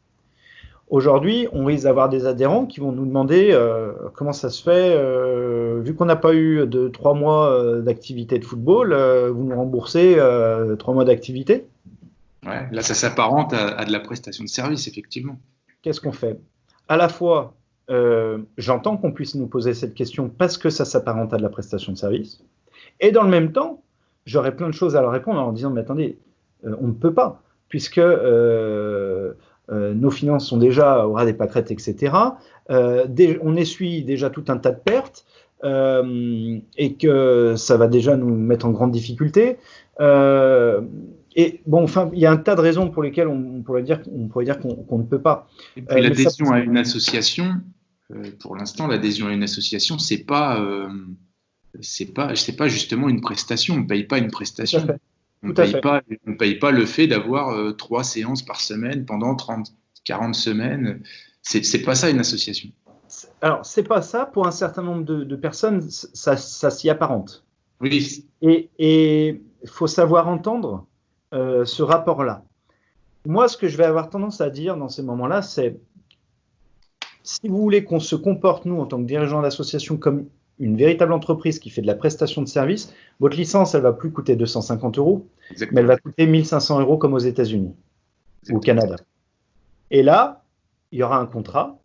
Aujourd'hui, on risque d'avoir des adhérents qui vont nous demander comment ça se fait, vu qu'on n'a pas eu de 3 mois d'activité de football, vous nous remboursez 3 mois d'activité? Ouais, là, ça s'apparente à de la prestation de service, effectivement. Qu'est-ce qu'on fait? À la fois, j'entends qu'on puisse nous poser cette question parce que ça s'apparente à de la prestation de service, et dans le même temps, j'aurais plein de choses à leur répondre en leur disant, mais attendez, on ne peut pas, puisque nos finances sont déjà au ras des pâquerettes, etc. On essuie déjà tout un tas de pertes et que ça va déjà nous mettre en grande difficulté. Et bon, enfin, il y a un tas de raisons pour lesquelles on pourrait dire qu'on ne peut pas. Et puis l'adhésion à une association, pour l'instant, l'adhésion à une association, c'est pas justement une prestation. On ne paye pas une prestation. On ne paye pas le fait d'avoir 3 séances par semaine pendant 40 semaines. C'est pas ça une association. Alors, c'est pas ça. Pour un certain nombre de personnes, ça s'y apparente. Oui. Et il faut savoir entendre ce rapport-là. Moi, ce que je vais avoir tendance à dire dans ces moments-là, c'est si vous voulez qu'on se comporte, nous, en tant que dirigeants d'association, comme une véritable entreprise qui fait de la prestation de service, votre licence, elle va plus coûter 250 €, mais elle va coûter 1 500 € comme aux États-Unis ou au Canada. Et là, il y aura un contrat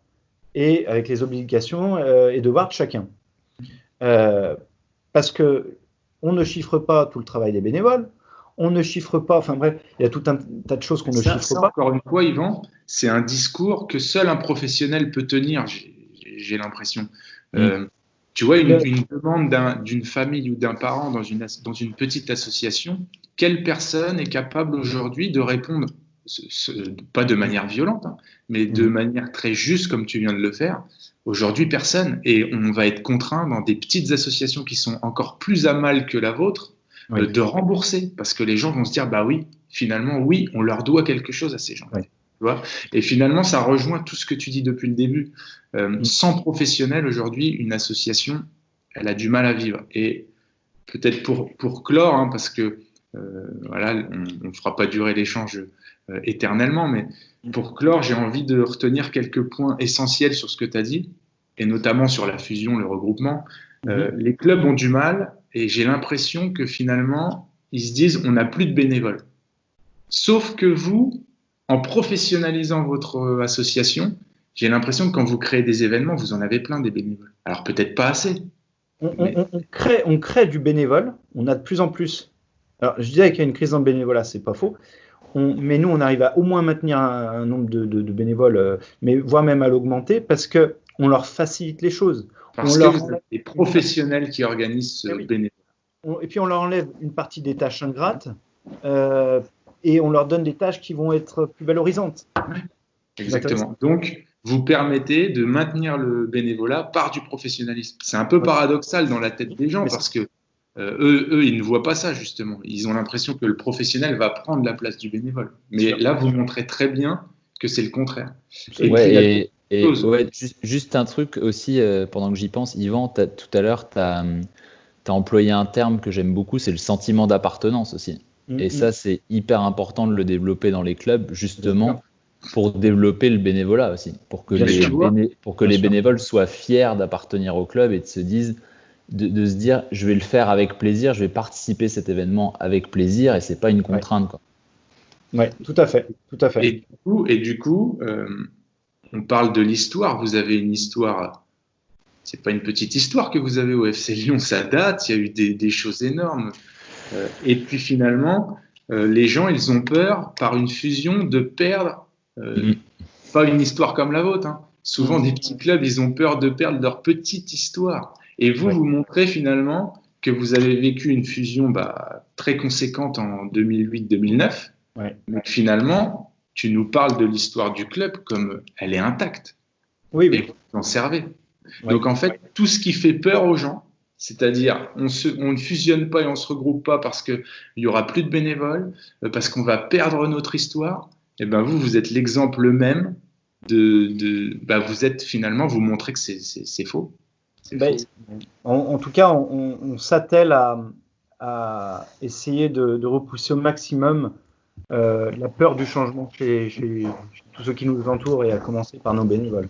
et avec les obligations et devoirs de chacun. Parce que on ne chiffre pas tout le travail des bénévoles, on ne chiffre pas, enfin bref, il y a tout un tas de choses qu'on ne chiffre pas. Encore une fois, Yvan, c'est un discours que seul un professionnel peut tenir, j'ai l'impression. Tu vois, une demande d'une famille ou d'un parent dans une petite association, quelle personne est capable aujourd'hui de répondre, pas de manière violente, hein, mais de manière très juste comme tu viens de le faire? Aujourd'hui, personne. Et on va être contraint dans des petites associations qui sont encore plus à mal que la vôtre de rembourser, parce que les gens vont se dire, bah oui, finalement, oui, on leur doit quelque chose à ces gens. Oui. Tu vois, et finalement, ça rejoint tout ce que tu dis depuis le début. Sans professionnel, aujourd'hui, une association, elle a du mal à vivre. Et peut-être pour clore, hein, parce que voilà, on ne fera pas durer l'échange éternellement, mais pour clore, j'ai envie de retenir quelques points essentiels sur ce que tu as dit, et notamment sur la fusion, le regroupement. Les clubs ont du mal, et j'ai l'impression que finalement, ils se disent, on n'a plus de bénévoles. Sauf que vous, en professionnalisant votre association, j'ai l'impression que quand vous créez des événements, vous en avez plein des bénévoles. Alors peut-être pas assez. On crée du bénévole, on a de plus en plus. Alors je disais qu'il y a une crise dans le bénévolat, c'est pas faux. Mais nous, on arrive à au moins maintenir un nombre de bénévoles, mais voire même à l'augmenter, parce qu'on leur facilite les choses. Parce que vous avez des professionnels qui organisent ce bénévolat. Et puis on leur enlève une partie des tâches ingrates. Et on leur donne des tâches qui vont être plus valorisantes. Exactement. Donc, vous permettez de maintenir le bénévolat par du professionnalisme. C'est un peu paradoxal dans la tête des gens parce que eux, ils ne voient pas ça, justement. Ils ont l'impression que le professionnel va prendre la place du bénévole. Mais là, vous montrez très bien que c'est le contraire. Juste un truc aussi, pendant que j'y pense, Yvan, tout à l'heure, tu as employé un terme que j'aime beaucoup, c'est le sentiment d'appartenance aussi. Et ça, c'est hyper important de le développer dans les clubs, justement, pour développer le bénévolat aussi, pour que les bénévoles soient fiers d'appartenir au club et de se dire, je vais le faire avec plaisir, je vais participer à cet événement avec plaisir, et c'est pas une contrainte, quoi. Oui, tout à fait. Et du coup, on parle de l'histoire. Vous avez une histoire. C'est pas une petite histoire que vous avez au FC Lyon, ça date. Il y a eu des choses énormes. Et puis finalement, les gens, ils ont peur par une fusion de perdre, pas une histoire comme la vôtre. Hein. Souvent, des petits clubs, ils ont peur de perdre leur petite histoire. Et vous montrez finalement que vous avez vécu une fusion très conséquente en 2008-2009. Mais finalement, tu nous parles de l'histoire du club comme elle est intacte. Oui. Et vous en servez. Donc en fait, tout ce qui fait peur aux gens, c'est-à-dire, on ne fusionne pas et on ne se regroupe pas parce qu'il n'y aura plus de bénévoles, parce qu'on va perdre notre histoire. Et ben vous êtes l'exemple même vous êtes finalement, vous montrez que c'est faux. En tout cas, on s'attelle à essayer de repousser au maximum la peur du changement chez tous ceux qui nous entourent et à commencer par nos bénévoles.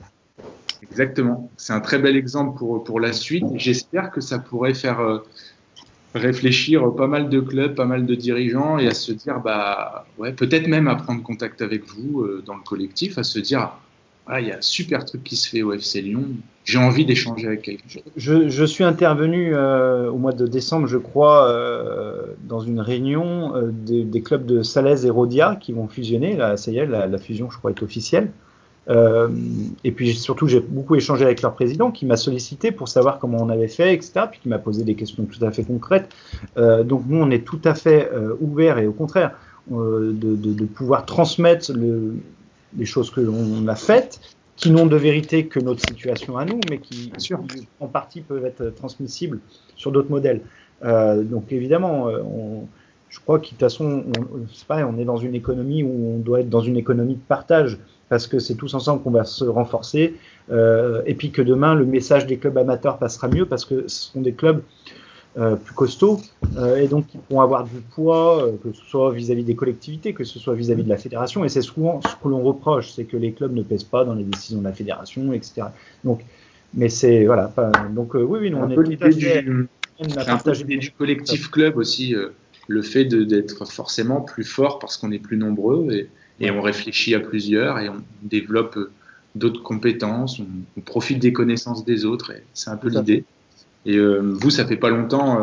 Exactement. C'est un très bel exemple pour la suite. J'espère que ça pourrait faire réfléchir pas mal de clubs, pas mal de dirigeants et à se dire, ouais, peut-être même à prendre contact avec vous dans le collectif, à se dire, il y a un super truc qui se fait au FC Lyon, j'ai envie d'échanger avec quelqu'un. Je suis intervenu au mois de décembre, je crois, dans une réunion des clubs de Salaise et Rhodia qui vont fusionner. Là, ça y est, la fusion, je crois, est officielle. Et puis surtout, j'ai beaucoup échangé avec leur président qui m'a sollicité pour savoir comment on avait fait, etc. Puis qui m'a posé des questions tout à fait concrètes. Donc nous, on est tout à fait ouverts et au contraire de pouvoir transmettre les choses que l'on a faites, qui n'ont de vérité que notre situation à nous, mais qui en partie peuvent être transmissibles sur d'autres modèles. Donc évidemment, je crois que de toute façon, c'est pareil, on est dans une économie où on doit être dans une économie de partage, parce que c'est tous ensemble qu'on va se renforcer, et puis que demain, le message des clubs amateurs passera mieux, parce que ce seront des clubs plus costauds, et donc qui pourront avoir du poids, que ce soit vis-à-vis des collectivités, que ce soit vis-à-vis de la fédération, et c'est souvent ce que l'on reproche, c'est que les clubs ne pèsent pas dans les décisions de la fédération, etc. Donc, mais c'est, voilà, donc oui, nous, on est tout à fait... C'est un peu l'idée du collectif club aussi, le fait d'être forcément plus fort parce qu'on est plus nombreux et on réfléchit à plusieurs et on développe d'autres compétences, on profite des connaissances des autres, et c'est un peu l'idée. Et vous, ça fait pas longtemps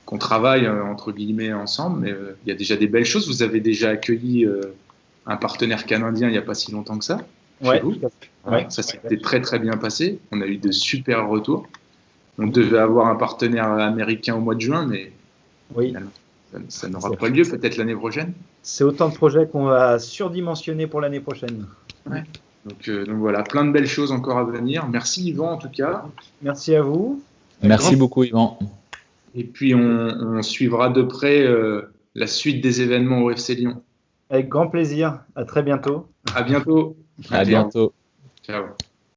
qu'on travaille entre guillemets ensemble, mais il y a déjà des belles choses. Vous avez déjà accueilli un partenaire canadien il n'y a pas si longtemps que ça. Ouais, ça s'était très très bien passé. On a eu de super retours. On devait avoir un partenaire américain au mois de juin, mais ça n'aura pas lieu, peut-être l'année prochaine. C'est autant de projets qu'on va surdimensionner pour l'année prochaine. Ouais. Donc voilà, plein de belles choses encore à venir. Merci Yvan en tout cas. Merci à vous. Merci beaucoup Yvan. Et puis on suivra de près la suite des événements au FC Lyon. Avec grand plaisir. À très bientôt. À bientôt. À bientôt. Ciao.